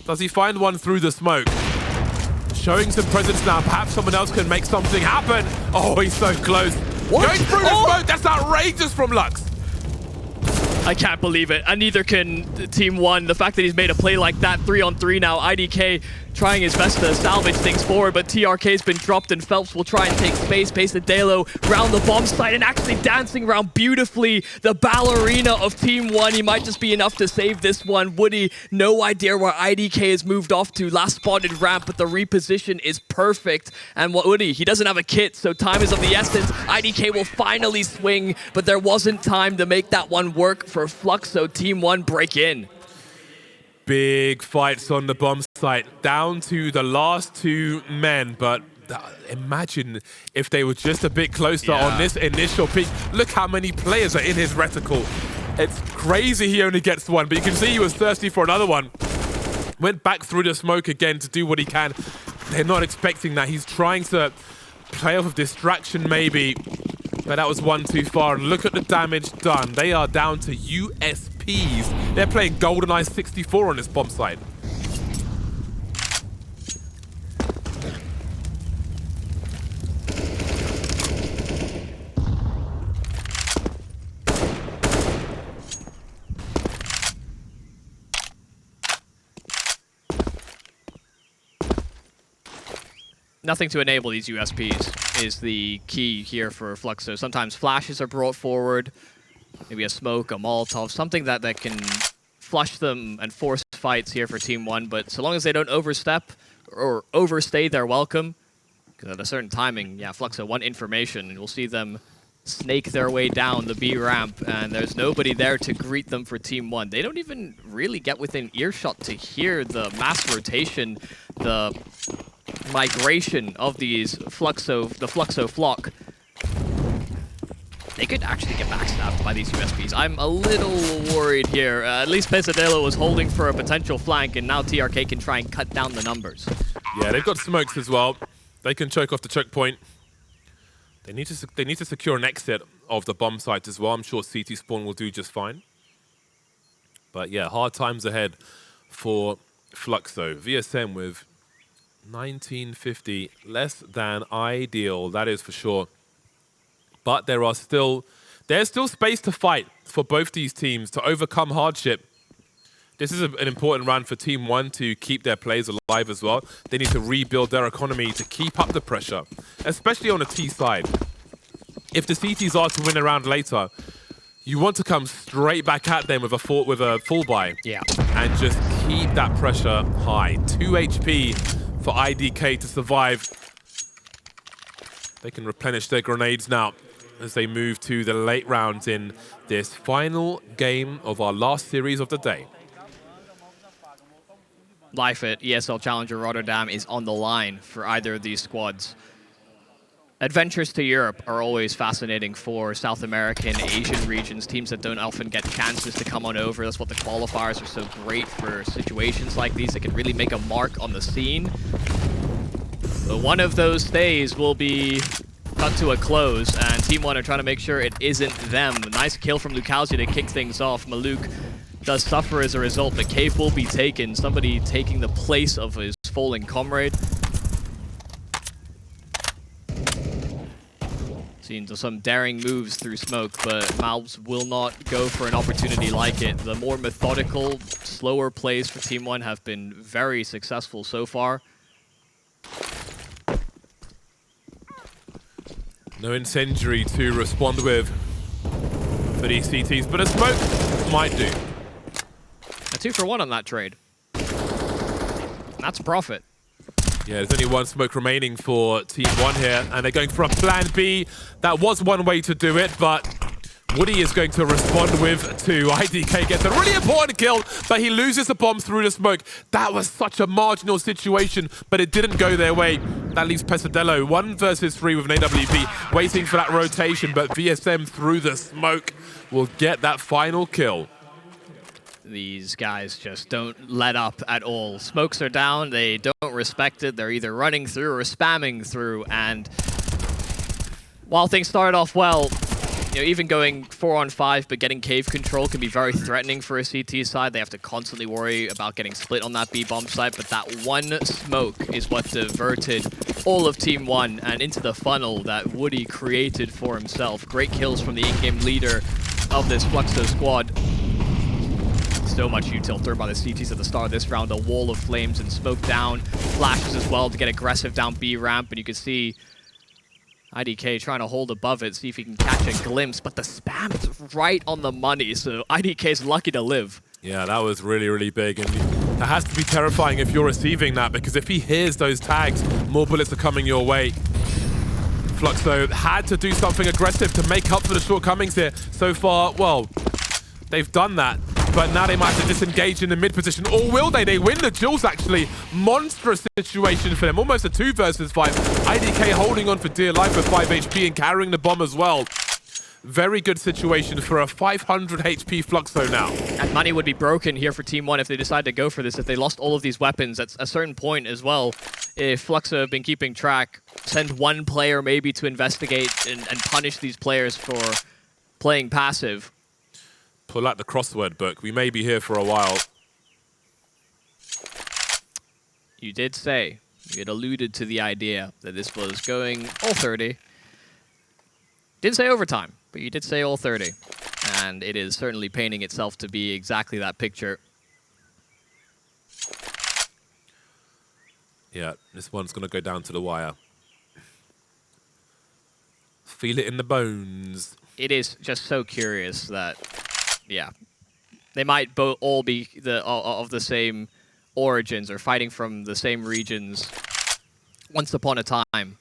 Does he find one through the smoke? Showing some presence now. Perhaps someone else can make something happen. Oh, he's so close. What? Going through the smoke. That's outrageous from Lux. I can't believe it. And neither can TeamOne. The fact that he's made a play like that, 3-on-3 now. IDK trying his best to salvage things forward, but TRK's been dropped and Phelps will try and take space. Pesadelo round the bomb site and actually dancing around beautifully. The ballerina of TeamOne. He might just be enough to save this one. Woody, no idea where IDK has moved off to. Last spotted ramp, but the reposition is perfect. And Woody, he doesn't have a kit, so time is of the essence. IDK will finally swing, but there wasn't time to make that one work for Fluxo. TeamOne break in. Big fights on the bomb site, down to the last 2 men, but imagine if they were just a bit closer on this initial peak. Look how many players are in his reticle. It's crazy he only gets 1, but you can see he was thirsty for another one. Went back through the smoke again to do what he can. They're not expecting that. He's trying to play off of distraction maybe, but that was 1 too far. And look at the damage done. They are down to USPs. They're playing GoldenEye 64 on this bomb site. nothing to enable these USPs is the key here for Fluxo. Sometimes flashes are brought forward, maybe a smoke, a Molotov, something that can flush them and force fights here for TeamOne, but so long as they don't overstep or overstay their welcome, because at a certain timing, yeah, Fluxo want information, and we'll see them snake their way down the B ramp, and there's nobody there to greet them for TeamOne. They don't even really get within earshot to hear the mass rotation, the migration of these the Fluxo flock. They could actually get backstabbed by these USPs. I'm a little worried here. At least Pesadelo was holding for a potential flank, and now TRK can try and cut down the numbers. Yeah, they've got smokes as well. They can choke off the choke point. They need to secure an exit of the bomb site as well. I'm sure CT Spawn will do just fine. But yeah, hard times ahead for Fluxo. VSM with 1950, less than ideal, that is for sure. But there's still space to fight for both these teams to overcome hardship. This is an important round for TeamOne to keep their players alive as well. They need to rebuild their economy to keep up the pressure, especially on the T side. If the CTs are to win a round later, you want to come straight back at them with a full buy. Yeah. And just keep that pressure high. 2 HP for IDK to survive. They can replenish their grenades now as they move to the late rounds in this final game of our last series of the day. Life at ESL Challenger Rotterdam is on the line for either of these squads. Adventures to Europe are always fascinating for South American, Asian regions, teams that don't often get chances to come on over. That's what the qualifiers are so great for situations like these. They can really make a mark on the scene. But one of those stays will be cut to a close, and TeamOne are trying to make sure it isn't them. Nice kill from Lucaozy to kick things off. Maluk does suffer as a result, but cave will be taken. Somebody taking the place of his fallen comrade. Seen some daring moves through smoke, but Malbs will not go for an opportunity like it. The more methodical, slower plays for TeamOne have been very successful so far. No incendiary to respond with for these CTs, but a smoke might do. A 2-for-1 on that trade. That's profit. Yeah, there's only one smoke remaining for TeamOne here, and they're going for a plan B. That was one way to do it, but Woody is going to respond with 2. IDK gets a really important kill, but he loses the bomb through the smoke. That was such a marginal situation, but it didn't go their way. That leaves Pesadelo 1 versus 3 with an AWP, waiting for that rotation, but VSM through the smoke will get that final kill. These guys just don't let up at all. Smokes are down, they don't respect it. They're either running through or spamming through, and while things started off well, you know, even going 4-on-5 but getting cave control can be very threatening for a CT side. They have to constantly worry about getting split on that B bomb site, but that one smoke is what diverted all of TeamOne and into the funnel that Woody created for himself. Great kills from the in-game leader of this Fluxo squad. So much util thrown by the CTs at the start of this round. A wall of flames and smoke down. Flashes as well to get aggressive down B ramp, and you can see IDK trying to hold above it, see if he can catch a glimpse, but the spam is right on the money, so IDK's lucky to live. Yeah, that was really, really big, and that has to be terrifying if you're receiving that, because if he hears those tags, more bullets are coming your way. Fluxo had to do something aggressive to make up for the shortcomings here. So far, well, they've done that, but now they might have to disengage in the mid position, or will they? They win the duels, actually. Monstrous situation for them, almost a 2 versus 5. IDK holding on for dear life with 5 HP and carrying the bomb as well. Very good situation for a 500 HP Fluxo now. And money would be broken here for TeamOne if they decide to go for this, if they lost all of these weapons at a certain point as well. If Fluxo have been keeping track, send one player maybe to investigate and punish these players for playing passive. Pull out the crossword book. We may be here for a while. You did say, you had alluded to the idea that this was going all 30. Didn't say overtime, but you did say all 30. And it is certainly painting itself to be exactly that picture. Yeah, this one's going to go down to the wire. Feel it in the bones. It is just so curious that, yeah, they might all be of the same origins or fighting from the same regions once upon a time.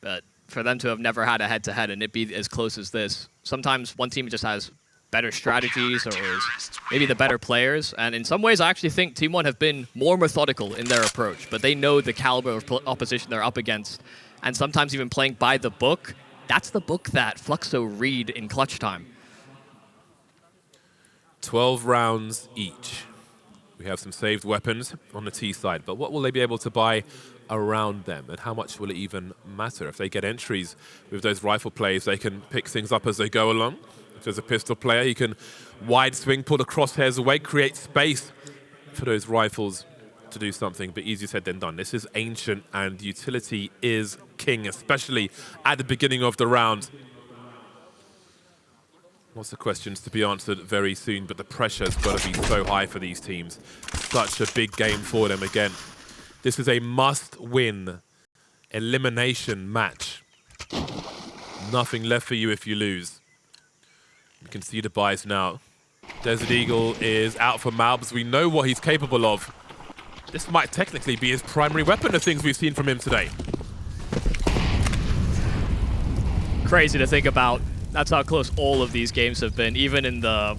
But for them to have never had a head-to-head and it be as close as this, sometimes one team just has better strategies or is maybe the better players. And in some ways, I actually think TeamOne have been more methodical in their approach, but they know the caliber of opposition they're up against. And sometimes even playing by the book, that's the book that Fluxo read in clutch time. 12 rounds each. We have some saved weapons on the T side, but what will they be able to buy around them, and how much will it even matter? If they get entries with those rifle plays, they can pick things up as they go along. If there's a pistol player, he can wide swing, pull the crosshairs away, create space for those rifles to do something, but easier said than done. This is ancient, and utility is king, especially at the beginning of the round. Lots of questions to be answered very soon, but the pressure's got to be so high for these teams. Such a big game for them again. This is a must-win elimination match. Nothing left for you if you lose. You can see the buys now. Desert Eagle is out for Malbs. We know what he's capable of. This might technically be his primary weapon, the things we've seen from him today. Crazy to think about. That's how close all of these games have been, even in the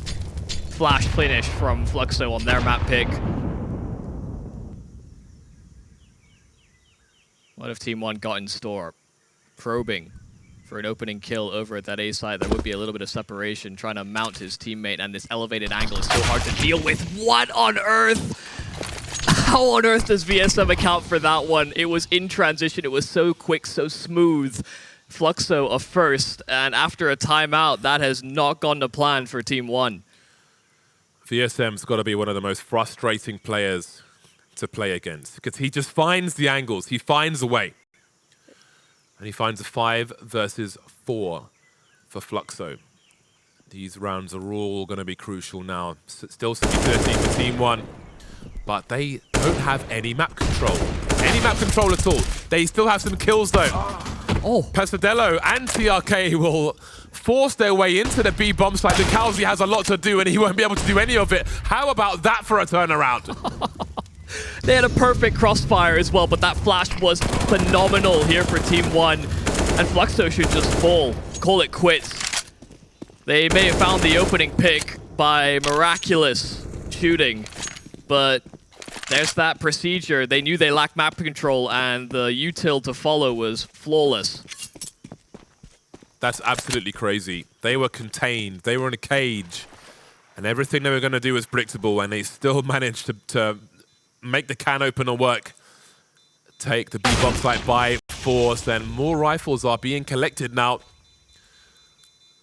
flash finish from Fluxo on their map pick. What if TeamOne got in store? Probing for an opening kill over at that A side. There would be a little bit of separation, trying to mount his teammate, and this elevated angle is so hard to deal with. What on earth? How on earth does VSM account for that one? It was in transition. It was so quick, so smooth. Fluxo a first, and after a timeout, that has not gone to plan for TeamOne. VSM's got to be one of the most frustrating players to play against, because he just finds the angles, he finds a way. And he finds a 5 versus 4 for Fluxo. These rounds are all going to be crucial now. Still 60-30 for TeamOne, but they don't have any map control. Any map control at all. They still have some kills though. Oh. Pesadelo and TRK will force their way into the B bomb site. Lucaozy has a lot to do and he won't be able to do any of it. How about that for a turnaround? They had a perfect crossfire as well, but that flash was phenomenal here for TeamOne. And Fluxo should just fall, call it quits. They may have found the opening pick by miraculous shooting, but there's that procedure. They knew they lacked map control, and the util to follow was flawless. That's absolutely crazy. They were contained, they were in a cage, and everything they were going to do was predictable, and they still managed to make the can opener work. Take the B-bomb site by force, and more rifles are being collected now.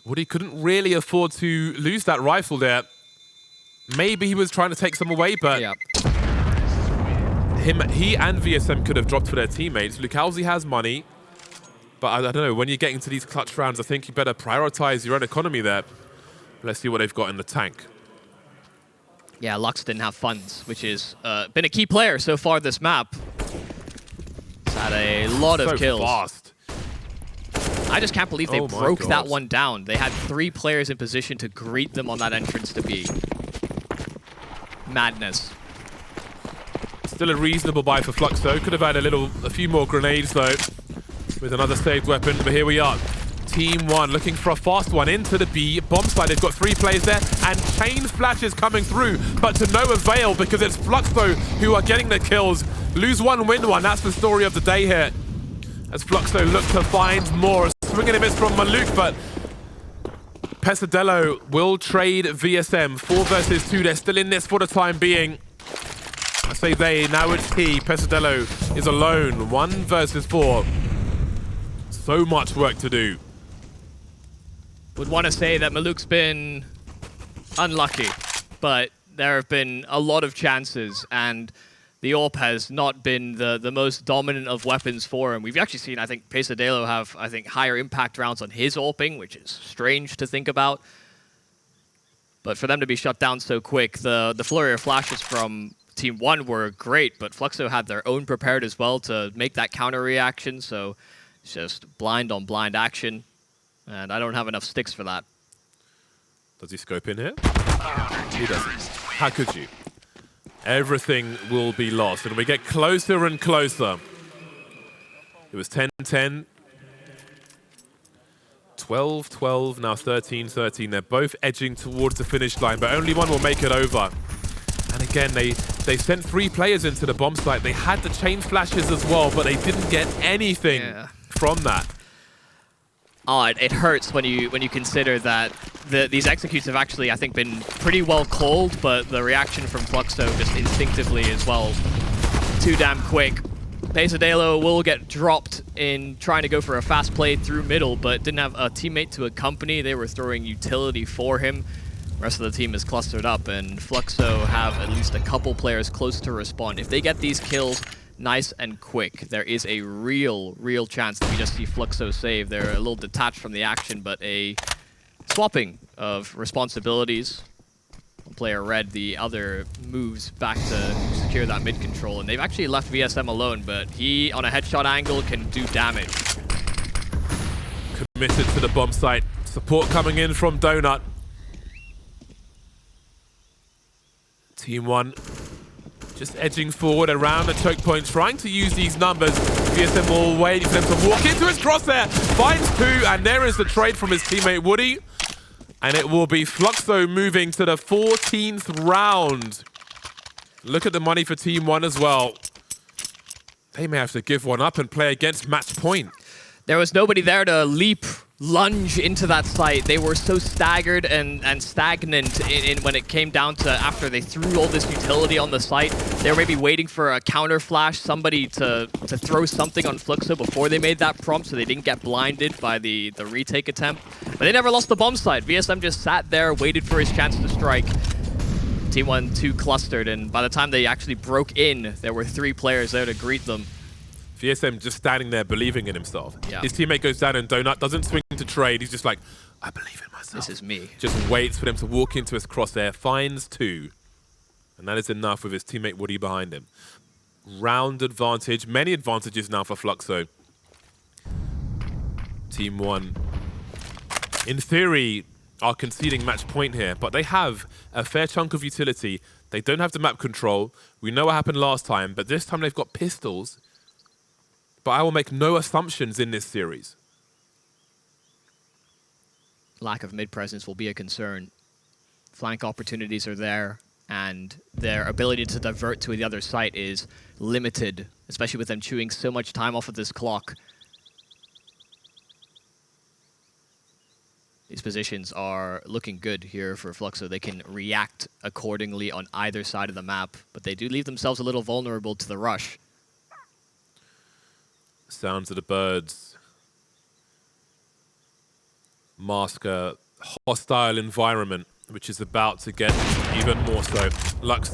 Woody couldn't really afford to lose that rifle there. Maybe he was trying to take some away, but Yeah. he and VSM could have dropped for their teammates. Lucaozy has money, but I don't know, when you're getting to these clutch rounds, I think you better prioritize your own economy there. Let's see what they've got in the tank. Yeah, Lux didn't have funds, which has been a key player so far this map. He's had a lot of kills. Fast. I just can't believe they Oh my broke God. that one down. They had 3 players in position to greet them on that entrance to B. Madness. Still a reasonable buy for Fluxo. Could have had a few more grenades though, with another saved weapon, but here we are. TeamOne looking for a fast one into the B bomb site. They've got 3 players there, and chain flashes coming through, but to no avail because it's Fluxo who are getting the kills. Lose one, win one. That's the story of the day here. As Fluxo look to find more. Swing and a miss from Maluk, but Pesadelo will trade VSM. 4 versus 2. They're still in this for the time being. I say they, now it's he. Pesadelo is alone. 1 versus 4. So much work to do. Would want to say that Maluk's been unlucky, but there have been a lot of chances, and the AWP has not been the most dominant of weapons for him. We've actually seen, I think, Pesadelo have, higher impact rounds on his AWPing, which is strange to think about. But for them to be shut down so quick, the flurry of flashes from TeamOne were great, but Fluxo had their own prepared as well to make that counter reaction, so it's just blind on blind action, and I don't have enough sticks for that. Does he scope in here? He doesn't. How could you? Everything will be lost, and we get closer and closer. It was 10-10. 12-12, now 13-13. They're both edging towards the finish line, but only one will make it over. And again, they sent 3 players into the bomb site. They had the chain flashes as well, but they didn't get anything from that. Oh, it hurts when you consider that these executes have actually, I think, been pretty well called, but the reaction from Fluxo just instinctively as well, too damn quick. Pesadelo will get dropped in trying to go for a fast play through middle, but didn't have a teammate to accompany. They were throwing utility for him. The rest of the team is clustered up, and Fluxo have at least a couple players close to respawn. If they get these kills nice and quick, there is a real chance that we just see Fluxo save. They're a little detached from the action, but a swapping of responsibilities. One player red, the other moves back to secure that mid control, and they've actually left VSM alone, but he, on a headshot angle, can do damage. Committed to the bomb site. Support coming in from Donut. TeamOne just edging forward around the choke point, trying to use these numbers. VSM will wait for them to walk into his crosshair. Finds 2, and there is the trade from his teammate Woody. And it will be Fluxo moving to the 14th round. Look at the money for TeamOne as well. They may have to give one up and play against match point. There was nobody there to lunge into that site. They were so staggered and stagnant when it came down to after they threw all this utility on the site. They were maybe waiting for a counter flash, somebody to throw something on Fluxo before they made that prompt so they didn't get blinded by the retake attempt. But they never lost the bomb site. VSM just sat there, waited for his chance to strike. TeamOne too clustered, and by the time they actually broke in, there were 3 players there to greet them. VSM just standing there believing in himself. Yeah. His teammate goes down and Donut doesn't swing to trade. He's just like, I believe in myself. This is me. Just waits for them to walk into his crosshair, finds 2. And that is enough with his teammate Woody behind him. Round advantage, many advantages now for Fluxo. TeamOne, in theory, are conceding match point here, but they have a fair chunk of utility. They don't have the map control. We know what happened last time, but this time they've got pistols. But I will make no assumptions in this series. Lack of mid-presence will be a concern. Flank opportunities are there, and their ability to divert to the other site is limited, especially with them chewing so much time off of this clock. These positions are looking good here for Fluxo. They can react accordingly on either side of the map, but they do leave themselves a little vulnerable to the rush. Sounds of the birds mask a hostile environment, which is about to get even more so. Lux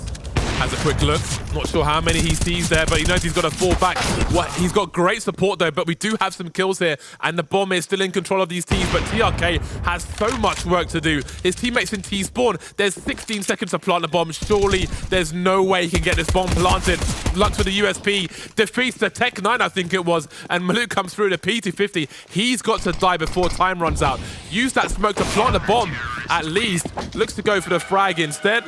has a quick look. Not sure how many he sees there, but he knows he's got to fall back. He's got great support though, but we do have some kills here, and the bomb is still in control of these teams, but TRK has so much work to do. His teammates in T-spawn, there's 16 seconds to plant the bomb. Surely there's no way he can get this bomb planted. Lux with the USP, defeats the Tech 9, I think it was, and Maluk comes through the P250. He's got to die before time runs out. Use that smoke to plant the bomb, at least. Looks to go for the frag instead.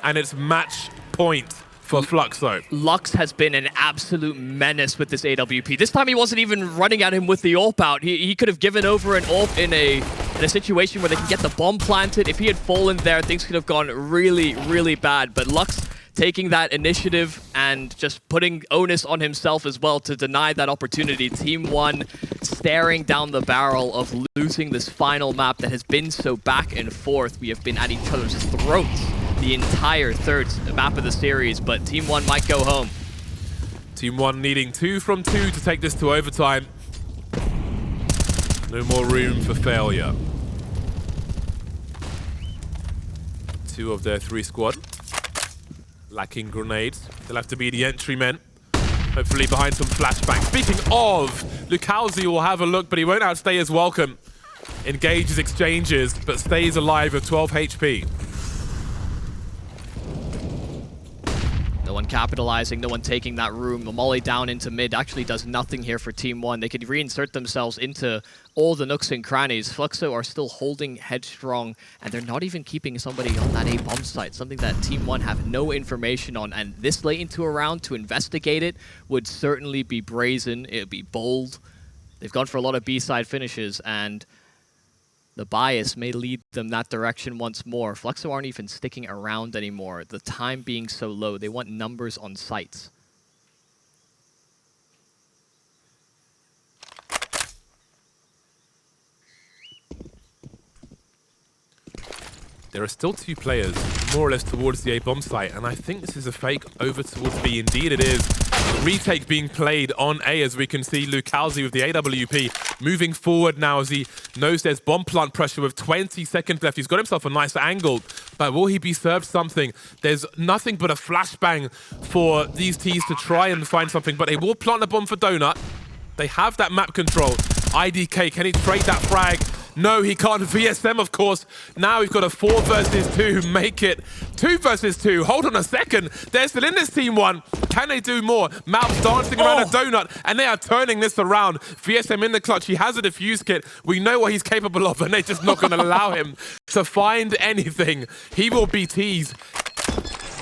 And it's match point for Fluxo. Lux has been an absolute menace with this AWP. This time he wasn't even running at him with the AWP out. He could have given over an AWP in a situation where they can get the bomb planted. If he had fallen there, things could have gone really bad. But Lux taking that initiative and just putting onus on himself as well to deny that opportunity. TeamOne staring down the barrel of losing this final map that has been so back and forth. We have been at each other's throats the entire third map of the series, but TeamOne might go home. TeamOne needing 2 from 2 to take this to overtime. No more room for failure. 2 of their 3 squad lacking grenades. They'll have to be the entry men. Hopefully behind some flashbangs. Speaking of, Lucaozy will have a look, but he won't outstay his welcome. Engages exchanges, but stays alive with 12 HP. one capitalizing, no one taking that room. The molly down into mid actually does nothing here for TeamOne. They could reinsert themselves into all the nooks and crannies. Fluxo are still holding headstrong, and they're not even keeping somebody on that A bomb site, something that TeamOne have no information on. And this late into a round to investigate it would certainly be brazen. It would be bold. They've gone for a lot of B-side finishes, and the bias may lead them that direction once more. Fluxo aren't even sticking around anymore. The time being so low, they want numbers on sites. There are still 2 players, more or less, towards the A bomb site, and I think this is a fake over towards B. Indeed it is. Retake being played on A, as we can see Lucaozy with the AWP moving forward now as he knows there's bomb plant pressure with 20 seconds left. He's got himself a nice angle, but will he be served something? There's nothing but a flashbang for these Ts to try and find something, but they will plant a bomb for Donut. They have that map control. IDK, can he trade that frag? No, he can't. VSM, of course. Now we've got a 4 versus 2. Make it 2 versus 2. Hold on a second. They're still in this TeamOne. Can they do more? Mal's dancing around a donut, and they are turning this around. VSM in the clutch. He has a defuse kit. We know what he's capable of, and they're just not going to allow him to find anything. He will be teased.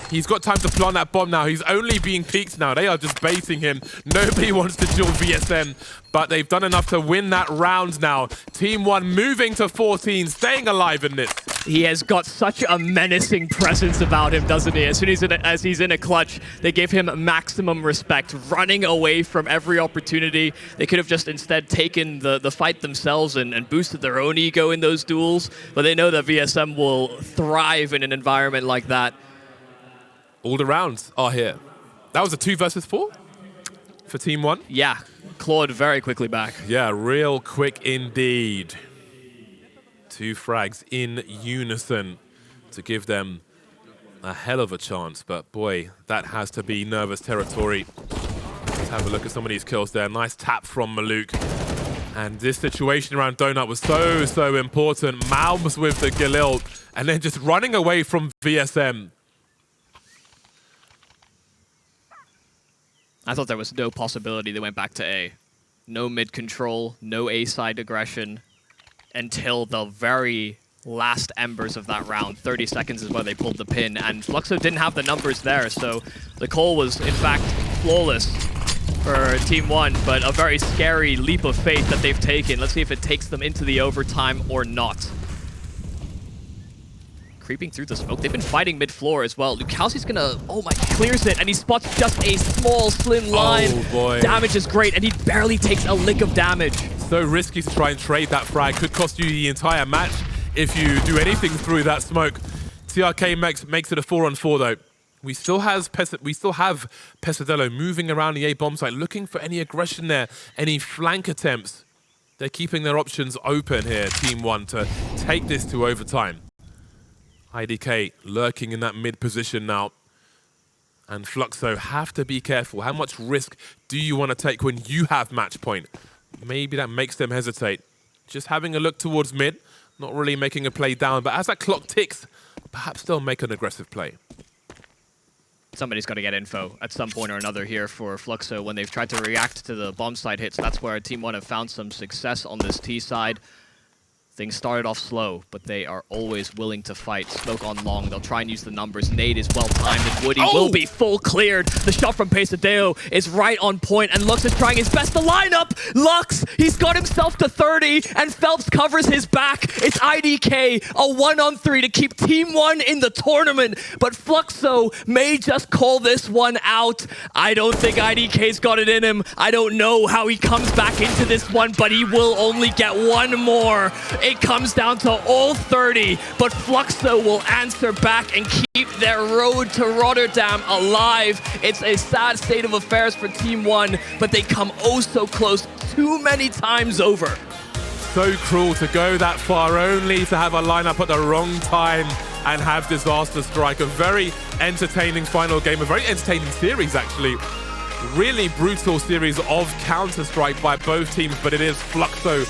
He's got time to plant that bomb now. He's only being peeked now. They are just baiting him. Nobody wants to duel VSM, but they've done enough to win that round now. TeamOne moving to 14, staying alive in this. He has got such a menacing presence about him, doesn't he? As soon as he's in a clutch, they give him maximum respect, running away from every opportunity. They could have just instead taken the fight themselves and boosted their own ego in those duels, but they know that VSM will thrive in an environment like that. All the rounds are here. That was a 2 versus 4 for TeamOne. Yeah, clawed very quickly back. Yeah, real quick indeed. 2 frags in unison to give them a hell of a chance. But boy, that has to be nervous territory. Let's have a look at some of these kills there. Nice tap from Maluk. And this situation around Donut was so important. Malms with the Galil, and then just running away from VSM. I thought there was no possibility they went back to A. No mid control, no A side aggression until the very last embers of that round. 30 seconds is where they pulled the pin, and Fluxo didn't have the numbers there, so the call was in fact flawless for TeamOne, but a very scary leap of faith that they've taken. Let's see if it takes them into the overtime or not. Creeping through the smoke. They've been fighting mid-floor as well. Lucaozy's gonna, oh my, clears it, and he spots just a small, slim line. Oh boy. Damage is great, and he barely takes a lick of damage. So risky to try and trade that frag. Could cost you the entire match if you do anything through that smoke. TRK makes it a 4-on-4 though. We still have Pesadelo moving around the A bomb site, looking for any aggression there, any flank attempts. They're keeping their options open here, TeamOne, to take this to overtime. IDK lurking in that mid position now. And Fluxo have to be careful. How much risk do you want to take when you have match point? Maybe that makes them hesitate. Just having a look towards mid, not really making a play down, but as that clock ticks, perhaps they'll make an aggressive play. Somebody's got to get info at some point or another here for Fluxo when they've tried to react to the bomb side hits. That's where TeamOne have found some success on this T side. Things started off slow, but they are always willing to fight. Smoke on long, they'll try and use the numbers. Nade is well timed, and Woody will be full cleared. The shot from Pesadelo is right on point, and Lux is trying his best to line up. Lux, he's got himself to 30, and Phelps covers his back. It's IDK, a 1-on-3 to keep TeamOne in the tournament, but Fluxo may just call this one out. I don't think IDK's got it in him. I don't know how he comes back into this one, but he will only get one more. It comes down to all 30, but Fluxo will answer back and keep their road to Rotterdam alive. It's a sad state of affairs for TeamOne, but they come oh so close too many times over. So cruel to go that far, only to have a lineup at the wrong time and have disaster strike. A very entertaining final game, a very entertaining series actually. Really brutal series of Counter-Strike by both teams, but it is Fluxo